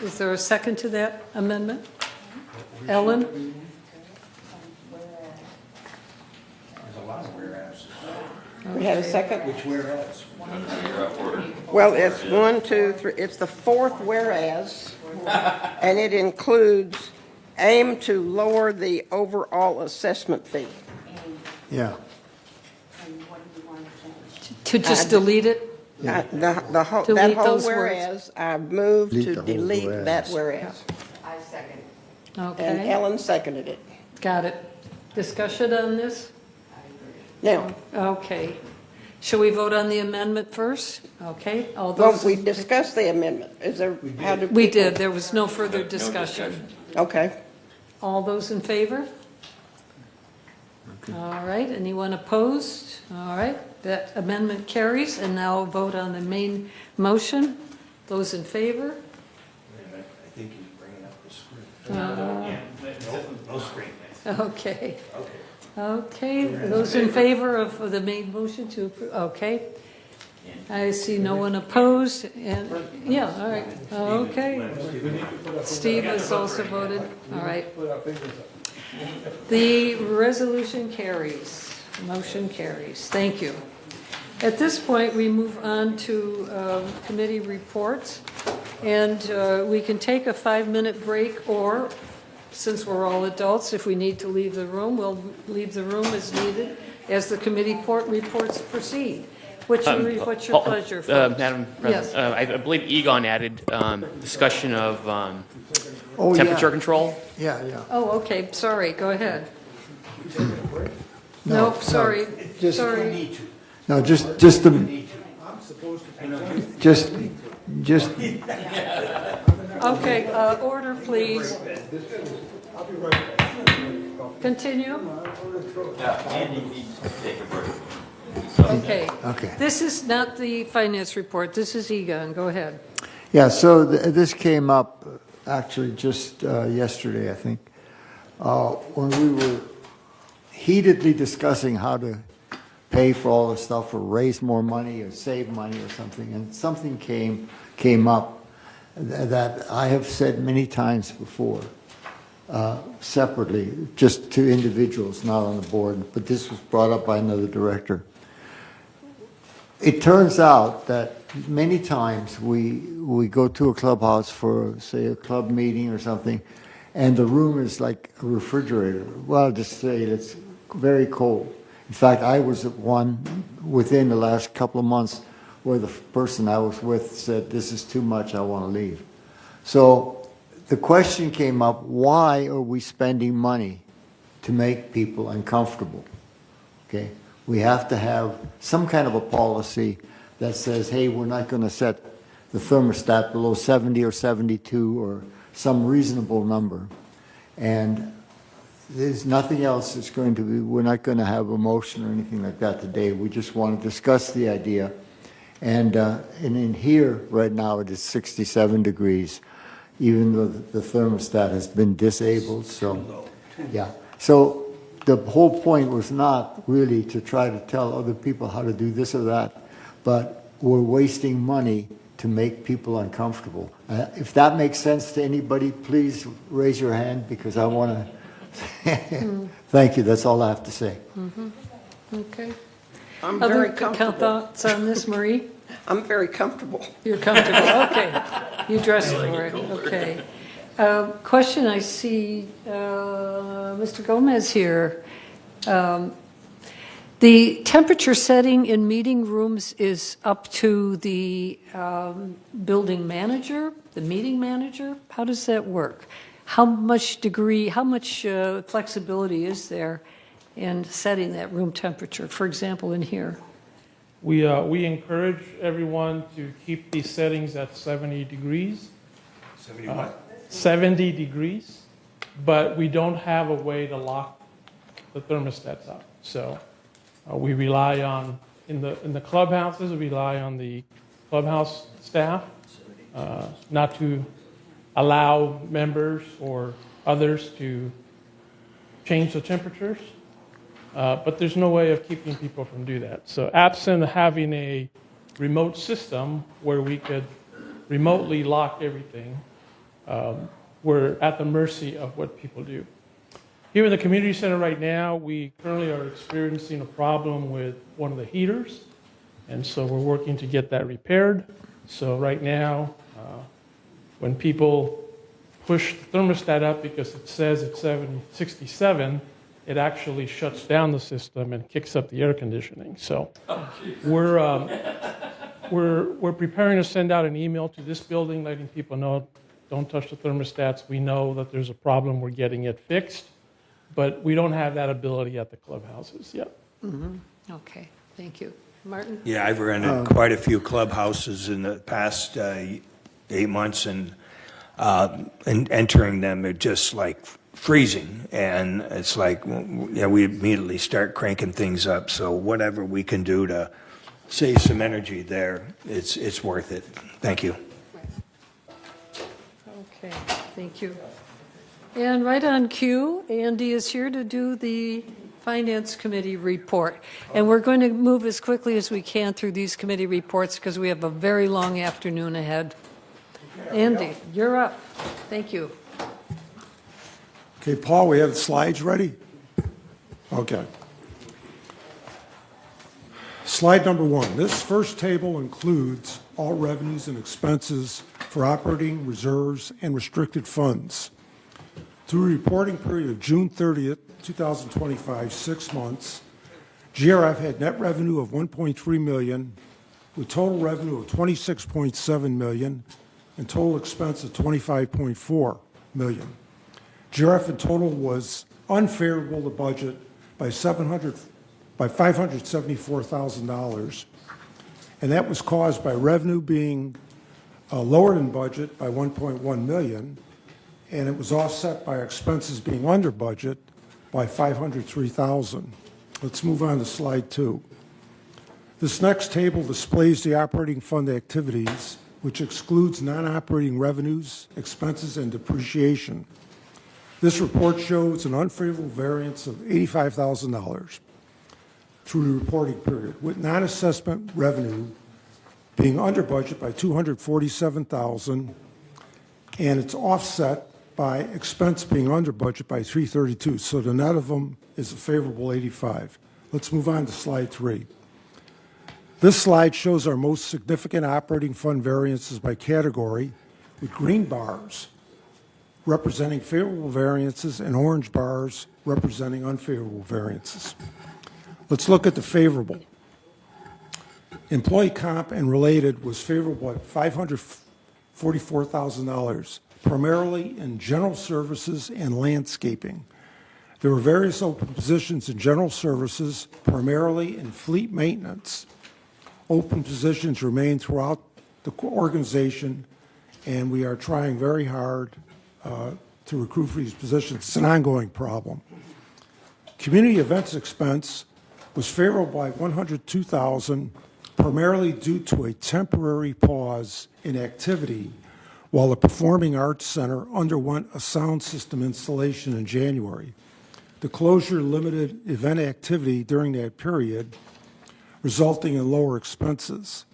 Is there a second to that amendment? Ellen? We have a second? Which whereas? Well, it's 1, 2, 3, it's the fourth whereas, and it includes aim to lower the overall assessment fee. Yeah. To just delete it? The whole, Delete that whole those words. whereas, I move Delete to the whole delete that whereas. whereas. And Okay, Ellen seconded it. got it. Discussion on this? Now, Okay. Shall we vote on the amendment first? Okay, all well, those? we discussed the amendment. Is there, how did We people- did, there was no further discussion. Okay. All those in favor? All right, anyone opposed? All right, that amendment carries, and now vote on the main motion. Those in favor? I think he's bringing up the screen. No screen. Okay. Okay, those in favor of the main motion to approve, okay. I see no one opposed, and, yeah, all right, okay. Steve has also voted, all right. The resolution carries, motion carries, thank you. At this point, we move on to committee reports, and we can take a 5-minute break, or since we're all adults, if we need to leave the room, we'll leave the room as needed as the committee reports proceed. What's your pleasure, folks? Madam Yes. President, I believe Egon added discussion of Oh, yeah. temperature control. Yeah, yeah. Oh, okay, sorry, go ahead. No, sorry, just- sorry. No, just Okay, order, please. Continue. Okay. Okay. This is not the finance report, this is Egon, go ahead. Yeah, so this came up actually just yesterday, I think, when we were heatedly discussing how to pay for all this stuff or raise more money or save money or something, and something came up that I have said many times before, separately, just to individuals, not on the board, but this was brought up by another director. It turns out that many times we go to a clubhouse for, say, a club meeting or something, and the room is like a refrigerator. Well, I'll just say it's very cold. In fact, I was at one within the last couple of months where the person I was with said, "This is too much, I want to leave." So the question came up, why are we spending money to make people uncomfortable? Okay? We have to have some kind of a policy that says, hey, we're not going to set the thermostat below 70 or 72 or some reasonable number. And there's nothing else that's going to be, we're not going to have a motion or anything like that today. We just want to discuss the idea. And in here right now it is 67 degrees, even though the thermostat has been disabled. So, yeah. So the whole point was not really to try to tell other people how to do this or that, but we're wasting money to make people uncomfortable. If that makes sense to anybody, please raise your hand, because I want to. Thank you, that's all I have to say. Okay. I'm Other very comfortable. thoughts on this, Marie? I'm very comfortable. You're comfortable, okay. You dressed for it, okay. Question, I see Mr. Gomez here. The temperature setting in meeting rooms is up to the building manager, the meeting manager? How does that work? How much flexibility is there in setting that room temperature, for example, in here? We encourage everyone to keep these settings at 70 degrees. 70 what? 70 degrees, but we don't have a way to lock the thermostats up. So we rely on, in the clubhouses, we rely on the clubhouse staff not to allow members or others to change the temperatures. But there's no way of keeping people from doing that. So absent having a remote system where we could remotely lock everything, we're at the mercy of what people do. Here in the community center right now, we currently are experiencing a problem with one of the heaters, and so we're working to get that repaired. So right now, when people push the thermostat up because it says it's 67, it actually shuts down the system and kicks up the air conditioning. So we're preparing to send out an email to this building letting people know, don't touch the thermostats. We know that there's a problem. We're getting it fixed. But we don't have that ability at the clubhouses yet. Okay, thank you. Martin? Yeah, I've rented quite a few clubhouses in the past 8 months, and entering them, it's just like freezing. And it's like, we immediately start cranking things up. So whatever we can do to save some energy there, it's worth it. Thank you. Okay, thank you. And right on cue, Andy is here to do the Finance Committee report. And we're going to move as quickly as we can through these committee reports because we have a very long afternoon ahead. Andy, you're up. Thank you. Okay, Paul, we have the slides ready? Okay. Slide number 1. This first table includes all revenues and expenses for operating reserves and restricted funds. Through a reporting period of June 30th, 2025, 6 months, GRF had net revenue of $1.3 million, with total revenue of $26.7 million, and total expense of $25.4 million. GRF in total was unfavorable to budget by $574,000, and that was caused by revenue being lower than budget by $1.1 million, and it was offset by expenses being under budget by $503,000. Let's move on to slide 2. This next table displays the operating fund activities, which excludes non-operating revenues, expenses, and depreciation. This report shows an unfavorable variance of $85,000 through the reporting period, with non-assessment revenue being under budget by $247,000, and it's offset by expense being under budget by $332,000. So the net of them is a favorable 85. Let's move on to slide 3. This slide shows our most significant operating fund variances by category, with green bars representing favorable variances and orange bars representing unfavorable variances. Let's look at the favorable. Employee comp and related was favorable at $544,000, primarily in general services and landscaping. There were various open positions in general services, primarily in fleet maintenance. Open positions remain throughout the organization, and we are trying very hard to recruit for these positions. It's an ongoing problem. Community events expense was favorable by $102,000, primarily due to a temporary pause in activity while the Performing Arts Center underwent a sound system installation in January. The closure limited event activity during that period, resulting in lower expenses.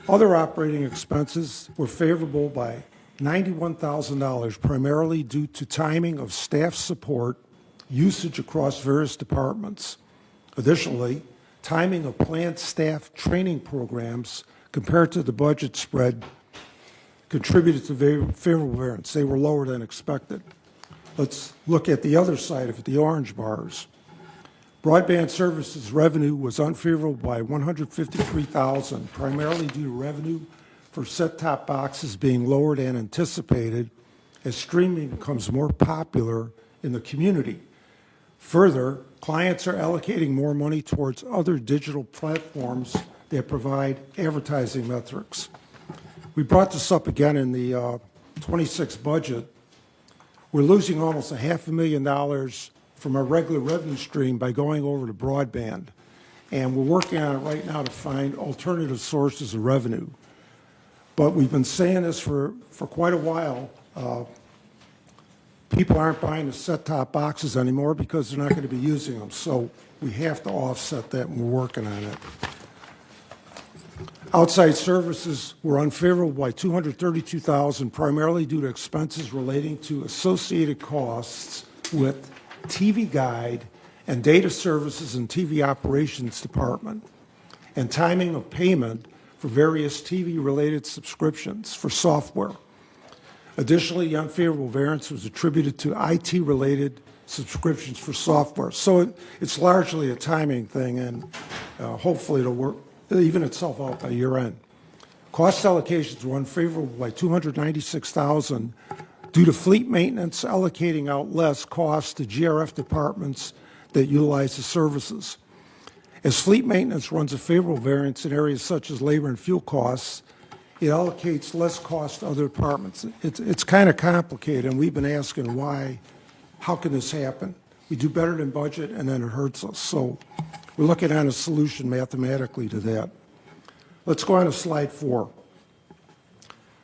Other operating expenses were favorable by $91,000, primarily due to timing of staff support usage across various departments. Additionally, timing of planned staff training programs compared to the budget spread contributed to favorable variance. They were lower than expected. Let's look at the other side of it, the orange bars. Broadband services revenue was unfavorable by $153,000, primarily due to revenue for set-top boxes being lower than anticipated as streaming becomes more popular in the community. Further, clients are allocating more money towards other digital platforms that provide advertising metrics. We brought this up again in the 26 budget. We're losing almost $500,000 from our regular revenue stream by going over to broadband. And we're working on it right now to find alternative sources of revenue. But we've been saying this for quite a while. People aren't buying the set-top boxes anymore because they're not going to be using them. So we have to offset that, and we're working on it. Outside services were unfavorable by $232,000, primarily due to expenses relating to associated costs with TV Guide and data services and TV operations department, and timing of payment for various TV-related subscriptions for software. Additionally, the unfavorable variance was attributed to IT-related subscriptions for software. So it's largely a timing thing, and hopefully it'll work, even itself out by year end. Cost allocations were unfavorable by $296,000 due to fleet maintenance allocating out less cost to GRF departments that utilize the services. As fleet maintenance runs a favorable variance in areas such as labor and fuel costs, it allocates less cost to other departments. It's kind of complicated, and we've been asking why, how can this happen? We do better than budget, and then it hurts us. So we're looking at a solution mathematically to that. Let's go on to slide 4.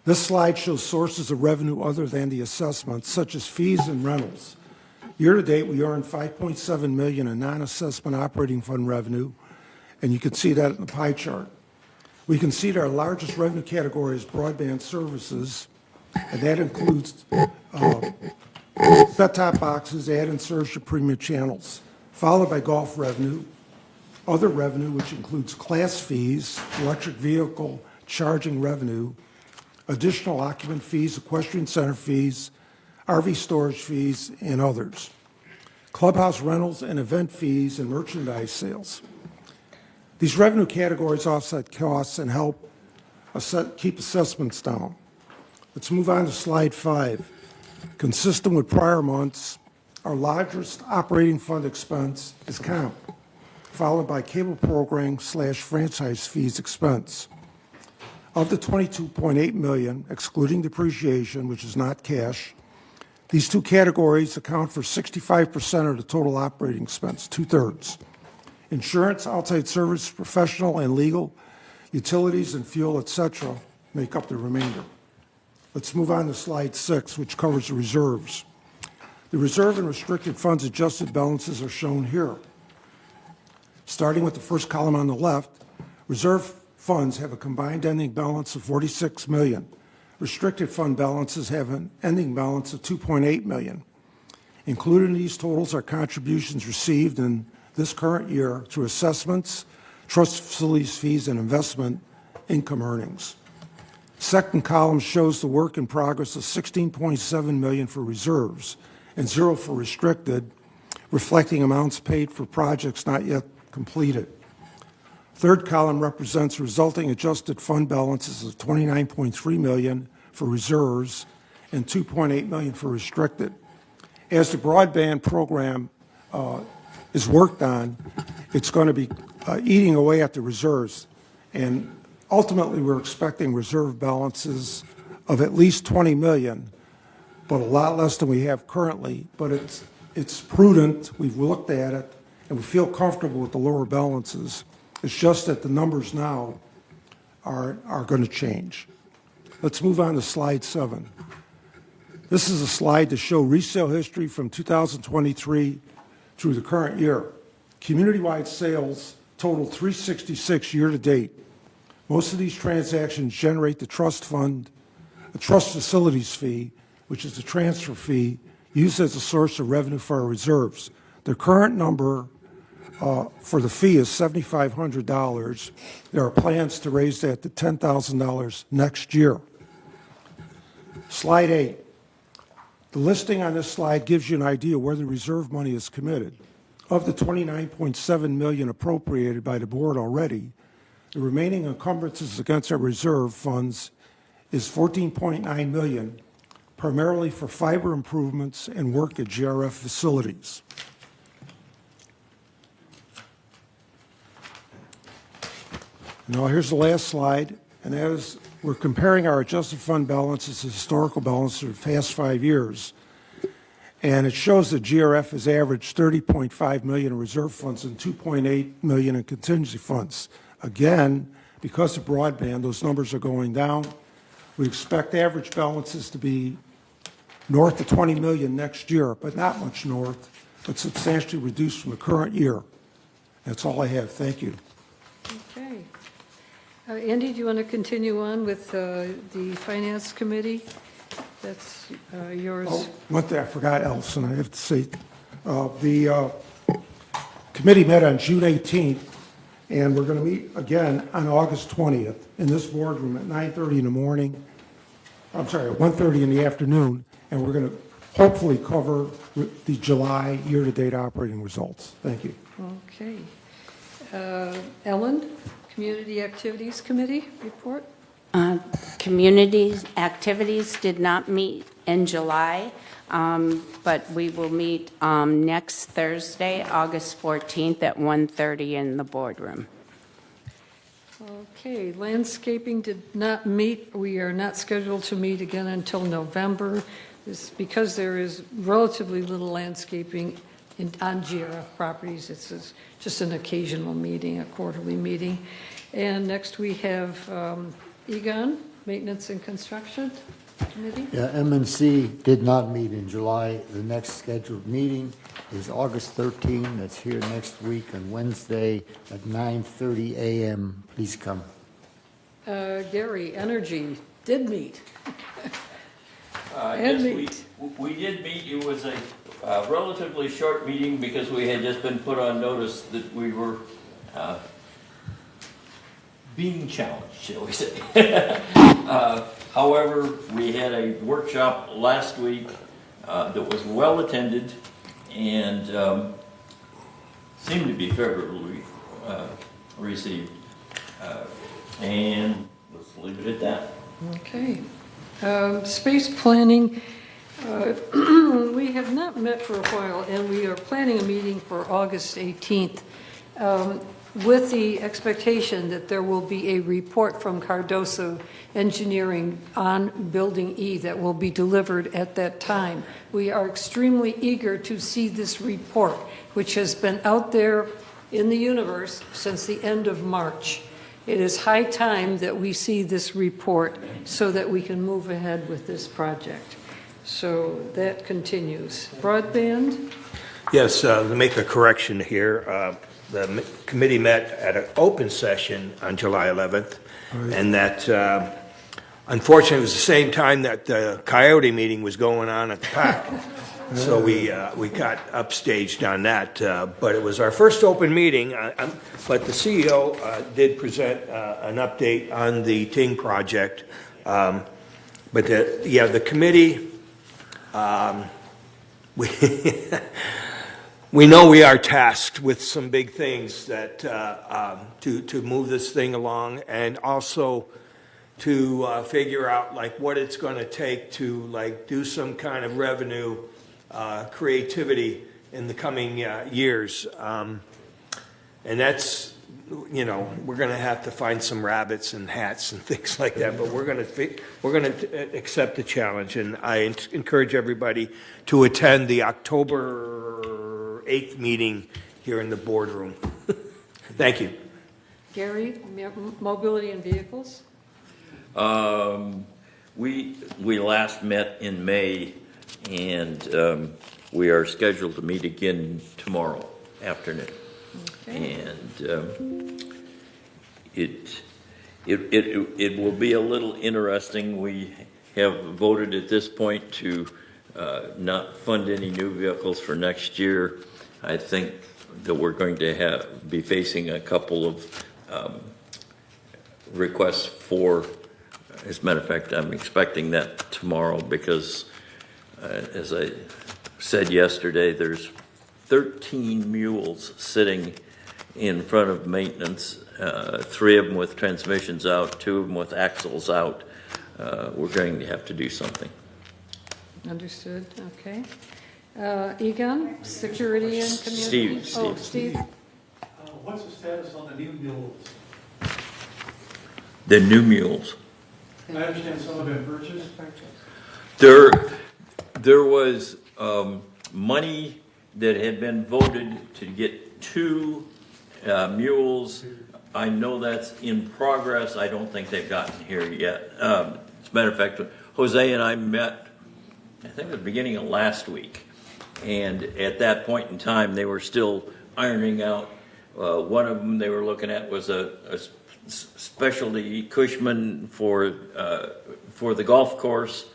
This slide shows sources of revenue other than the assessments, such as fees and rentals. Year to date, we earned $5.7 million in non-assessment operating fund revenue, and you can see that in the pie chart. We can see that our largest revenue category is broadband services, and that includes set-top boxes, ad-insertion, premium channels, followed by golf revenue, other revenue, which includes class fees, electric vehicle charging revenue, additional occupant fees, equestrian center fees, RV storage fees, and others. Clubhouse rentals and event fees and merchandise sales. These revenue categories offset costs and help keep assessments down. Let's move on to slide 5. Consistent with prior months, our largest operating fund expense is comp, followed by cable programming / franchise fees expense. Of the $22.8 million, excluding depreciation, which is not cash, these two categories account for 65% of the total operating expense, 2/3. Insurance, outside service, professional and legal, utilities and fuel, etc., make up the remainder. Let's move on to slide 6, which covers the reserves. The reserve and restricted funds adjusted balances are shown here. Starting with the first column on the left, reserve funds have a combined ending balance of $46 million. Restricted fund balances have an ending balance of $2.8 million. Included in these totals are contributions received in this current year through assessments, trust facilities fees, and investment income earnings. Second column shows the work in progress of $16.7 million for reserves and $0 for restricted, reflecting amounts paid for projects not yet completed. Third column represents resulting adjusted fund balances of $29.3 million for reserves and $2.8 million for restricted. As the broadband program is worked on, it's going to be eating away at the reserves. And ultimately, we're expecting reserve balances of at least $20 million, but a lot less than we have currently. But it's prudent. We've looked at it, and we feel comfortable with the lower balances. It's just that the numbers now are going to change. Let's move on to slide 7. This is a slide to show resale history from 2023 through the current year. Community-wide sales total 366 year-to-date. Most of these transactions generate the trust fund, a trust facilities fee, which is a transfer fee used as a source of revenue for our reserves. The current number for the fee is $7,500. There are plans to raise that to $10,000 next year. Slide 8. The listing on this slide gives you an idea where the reserve money is committed. Of the $29.7 million appropriated by the board already, the remaining encumbrances against our reserve funds is $14.9 million, primarily for fiber improvements and work at GRF facilities. Now here's the last slide, and that is we're comparing our adjusted fund balances to historical balances for the past 5 years. And it shows that GRF has averaged $30.5 million in reserve funds and $2.8 million in contingency funds. Again, because of broadband, those numbers are going down. We expect average balances to be north of $20 million next year, but not much north, but substantially reduced from the current year. That's all I have. Thank you. Okay. Andy, do you want to continue on with the Finance Committee? That's yours. Oh, one thing I forgot, Elson, I have to say. The committee met on June 18th, and we're going to meet again on August 20th in this boardroom at 9:30 in the morning. I'm sorry, at 1:30 in the afternoon, and we're going to hopefully cover the July year-to-date operating results. Thank you. Okay. Ellen, Community Activities Committee report? Community activities did not meet in July, but we will meet next Thursday, August 14th at 1:30 in the boardroom. Okay, landscaping did not meet. We are not scheduled to meet again until November. This, because there is relatively little landscaping on GRF properties. It's just an occasional meeting, a quarterly meeting. And next we have Egon, Maintenance and Construction Committee. Yeah, M&C did not meet in July. The next scheduled meeting is August 13. That's here next week on Wednesday at 9:30 a.m. Please come. Gary, Energy did meet. Yes, we did meet. It was a relatively short meeting because we had just been put on notice that we were being challenged, shall we say. However, we had a workshop last week that was well attended and seemed to be favorably received. And let's leave it at that. Okay. Space planning, we have not met for a while, and we are planning a meeting for August 18th with the expectation that there will be a report from Cardoso Engineering on Building E that will be delivered at that time. We are extremely eager to see this report, which has been out there in the universe since the end of March. It is high time that we see this report so that we can move ahead with this project. So that continues. Broadband? Yes, to make a correction here, the committee met at an open session on July 11th, and that unfortunately it was the same time that the Coyote meeting was going on at the PAC. So we got upstaged on that, but it was our first open meeting. But the CEO did present an update on the Ting project. But the committee, we know we are tasked with some big things that to move this thing along, and also to figure out like what it's going to take to like do some kind of revenue creativity in the coming years, and that's, you know, we're going to have to find some rabbits and hats and things like that. But we're going to accept the challenge, and I encourage everybody to attend the October 8th meeting here in the boardroom. Thank you. Gary, mobility and vehicles? We last met in May, and we are scheduled to meet again tomorrow afternoon. And it will be a little interesting. We have voted at this point to not fund any new vehicles for next year. I think that we're going to be facing a couple of requests for, as a matter of fact, I'm expecting that tomorrow because, as I said yesterday, there's 13 mules sitting in front of maintenance, 3 of them with transmissions out, 2 of them with axles out. We're going to have to do something. Understood, okay. Egon, security and community? Steve. Oh, Steve. What's the status on the new mules? The new mules. I understand some have been purchased. There was money that had been voted to get 2 mules. I know that's in progress. I don't think they've gotten here yet. As a matter of fact, Jose and I met, I think at the beginning of last week. And at that point in time, they were still ironing out. One of them they were looking at was a specialty Cushman for the golf course,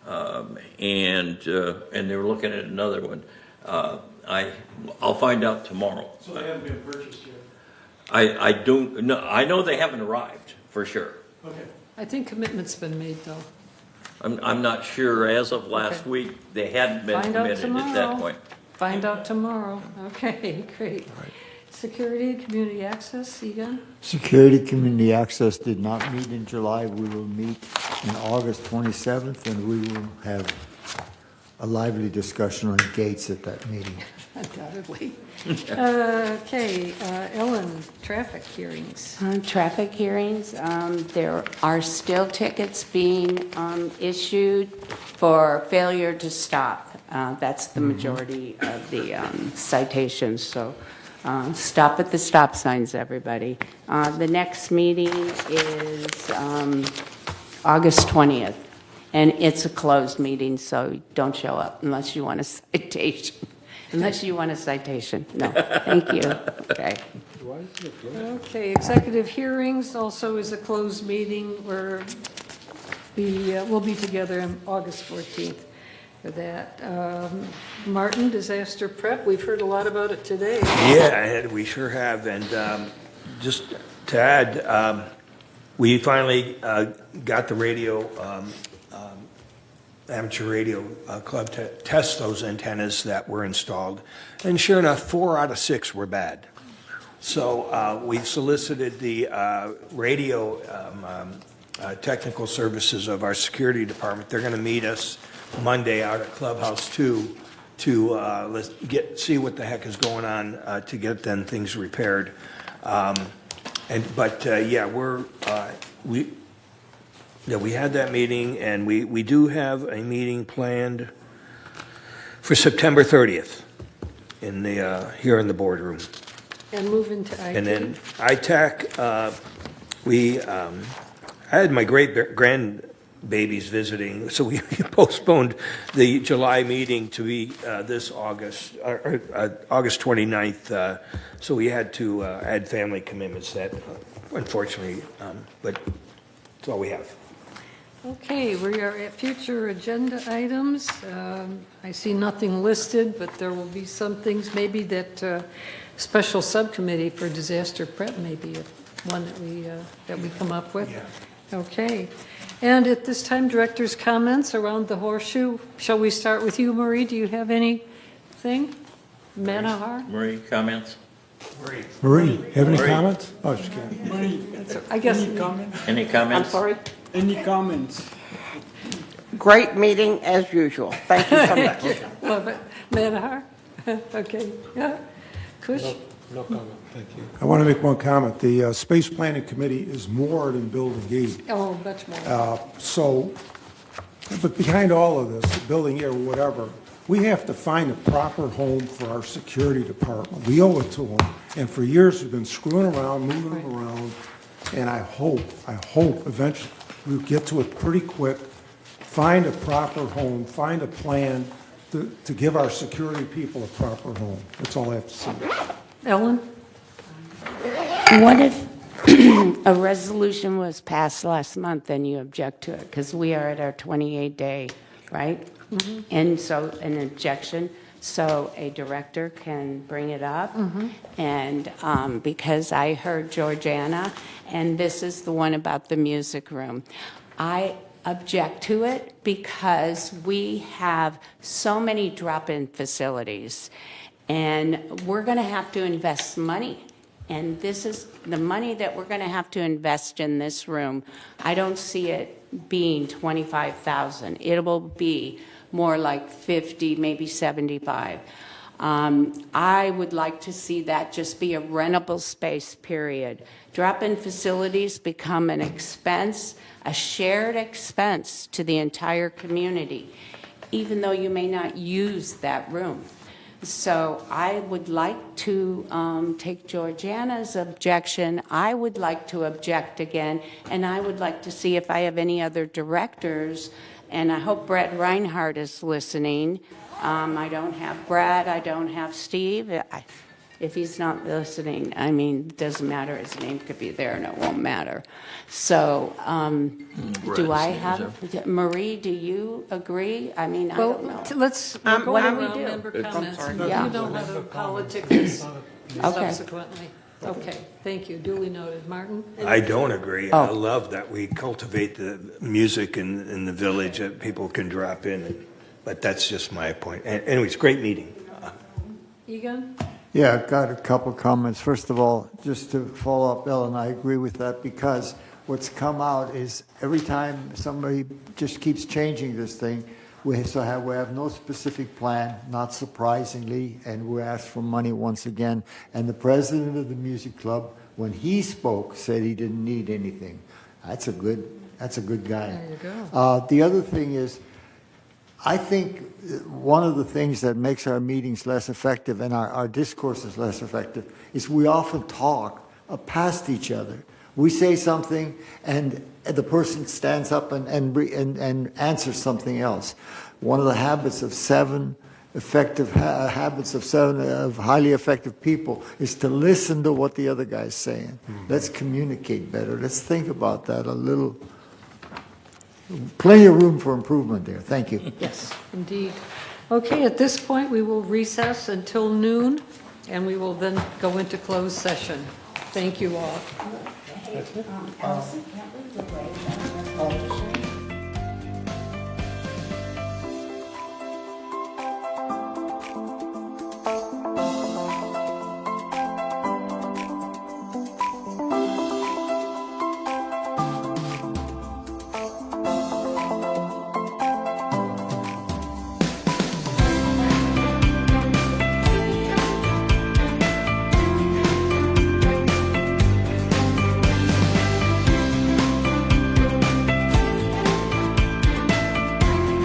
and they were looking at another one. I'll find out tomorrow. So they haven't been purchased yet? I don't know. I know they haven't arrived for sure. Okay. I think commitment's been made, though. I'm not sure. As of last week, they hadn't been Find out committed at that tomorrow. point. Find out tomorrow. Okay, great. Security, community access, Egon? Security Community Access did not meet in July. We will meet on August 27th, and we will have a lively discussion on gates at that meeting. Undoubtedly. Okay, Ellen, traffic hearings. Traffic hearings, there are still tickets being issued for failure to stop. That's the majority of the citations, so stop at the stop signs, everybody. The next meeting is August 20th, and it's a closed meeting, so don't show up unless you want a citation. Unless you want a citation. No, thank you. Okay. Okay, executive hearings also is a closed meeting where we'll be together on August 14th for that. Martin, disaster prep, we've heard a lot about it today. Yeah, we sure have. And just to add, we finally got the radio, amateur radio club to test those antennas that were installed. And sure enough, 4 out of 6 were bad. So we solicited the radio technical services of our security department. They're going to meet us Monday out at Clubhouse 2 to see what the heck is going on to get then things repaired. We had that meeting, and we do have a meeting planned for September 30th in the here in the boardroom. And move into IT. And then ITAC, I had my grandbabies visiting, so we postponed the July meeting to be this August, August 29th. So we had to add family commitments that, unfortunately, but that's all we have. Okay, we are at future agenda items. I see nothing listed, but there will be some things maybe that special subcommittee for disaster prep may be one that we come up with. Yeah. Okay. And at this time, director's comments around the horseshoe. Shall we start with you, Marie? Do you have anything? Manahar? Marie, comments? Marie, have any Marie. comments? Oh, just kidding. I guess. Any comments? Any comments? I'm sorry? Any comments? Great meeting as usual. Thank you so much. Love it. Manahar? Okay. Yeah. Kush? No comment, thank you. I want to make one comment. The Space Planning Committee is more than Building 8. Oh, much more. But behind all of this, Building 8 or whatever, we have to find a proper home for our security department. We owe it to them. And for years, we've been screwing around, moving them around. And I hope eventually we'll get to it pretty quick find a proper home, find a plan to give our security people a proper home. That's all I have to say. Ellen? What if a resolution was passed last month and you object to it? Because we are at our 28-day, right? And so an objection, so a director can bring it up. And because I heard Georgiana, and this is the one about the music room, I object to it because we have so many drop-in facilities, and we're going to have to invest money. And this is the money that we're going to have to invest in this room. I don't see it being 25,000. It will be more like 50, maybe 75. I would like to see that just be a rentable space, period. Drop-in facilities become an expense, a shared expense to the entire community, even though you may not use that room. So I would like to take Georgiana's objection. I would like to object again, and I would like to see if I have any other directors, and I hope Brett Reinhardt is listening. I don't have Brad, I don't have Steve. If he's not listening, I mean, it doesn't matter, his name could be there and it won't matter. So, do I have, Marie, do you agree? I mean, I don't know. Let's go what do around we do? member comments. Yeah. You know how to politic this Okay. subsequently. Okay, thank you, duly noted. Martin? I don't agree. Oh. I love that we cultivate the music in the village that people can drop in, but that's just my point. Anyways, great meeting. Egon? Yeah, I've got a couple comments. First of all, just to follow up, Ellen, I agree with that because what's come out is every time somebody just keeps changing this thing, we have no specific plan, not surprisingly, and we asked for money once again. And the president of the music club, when he spoke, said he didn't need anything. That's a good guy. There you go. The other thing is, I think one of the things that makes our meetings less effective and our discourses less effective is we often talk past each other. We say something and the person stands up and answers something else. One of the habits of of highly effective people is to listen to what the other guy's saying. Let's communicate better. Let's think about that a little. Plenty of room for improvement there. Thank you. Yes, indeed. Okay, at this point, we will recess until noon, and we will then go into closed session. Thank you all. Allison, can't we delay that resolution?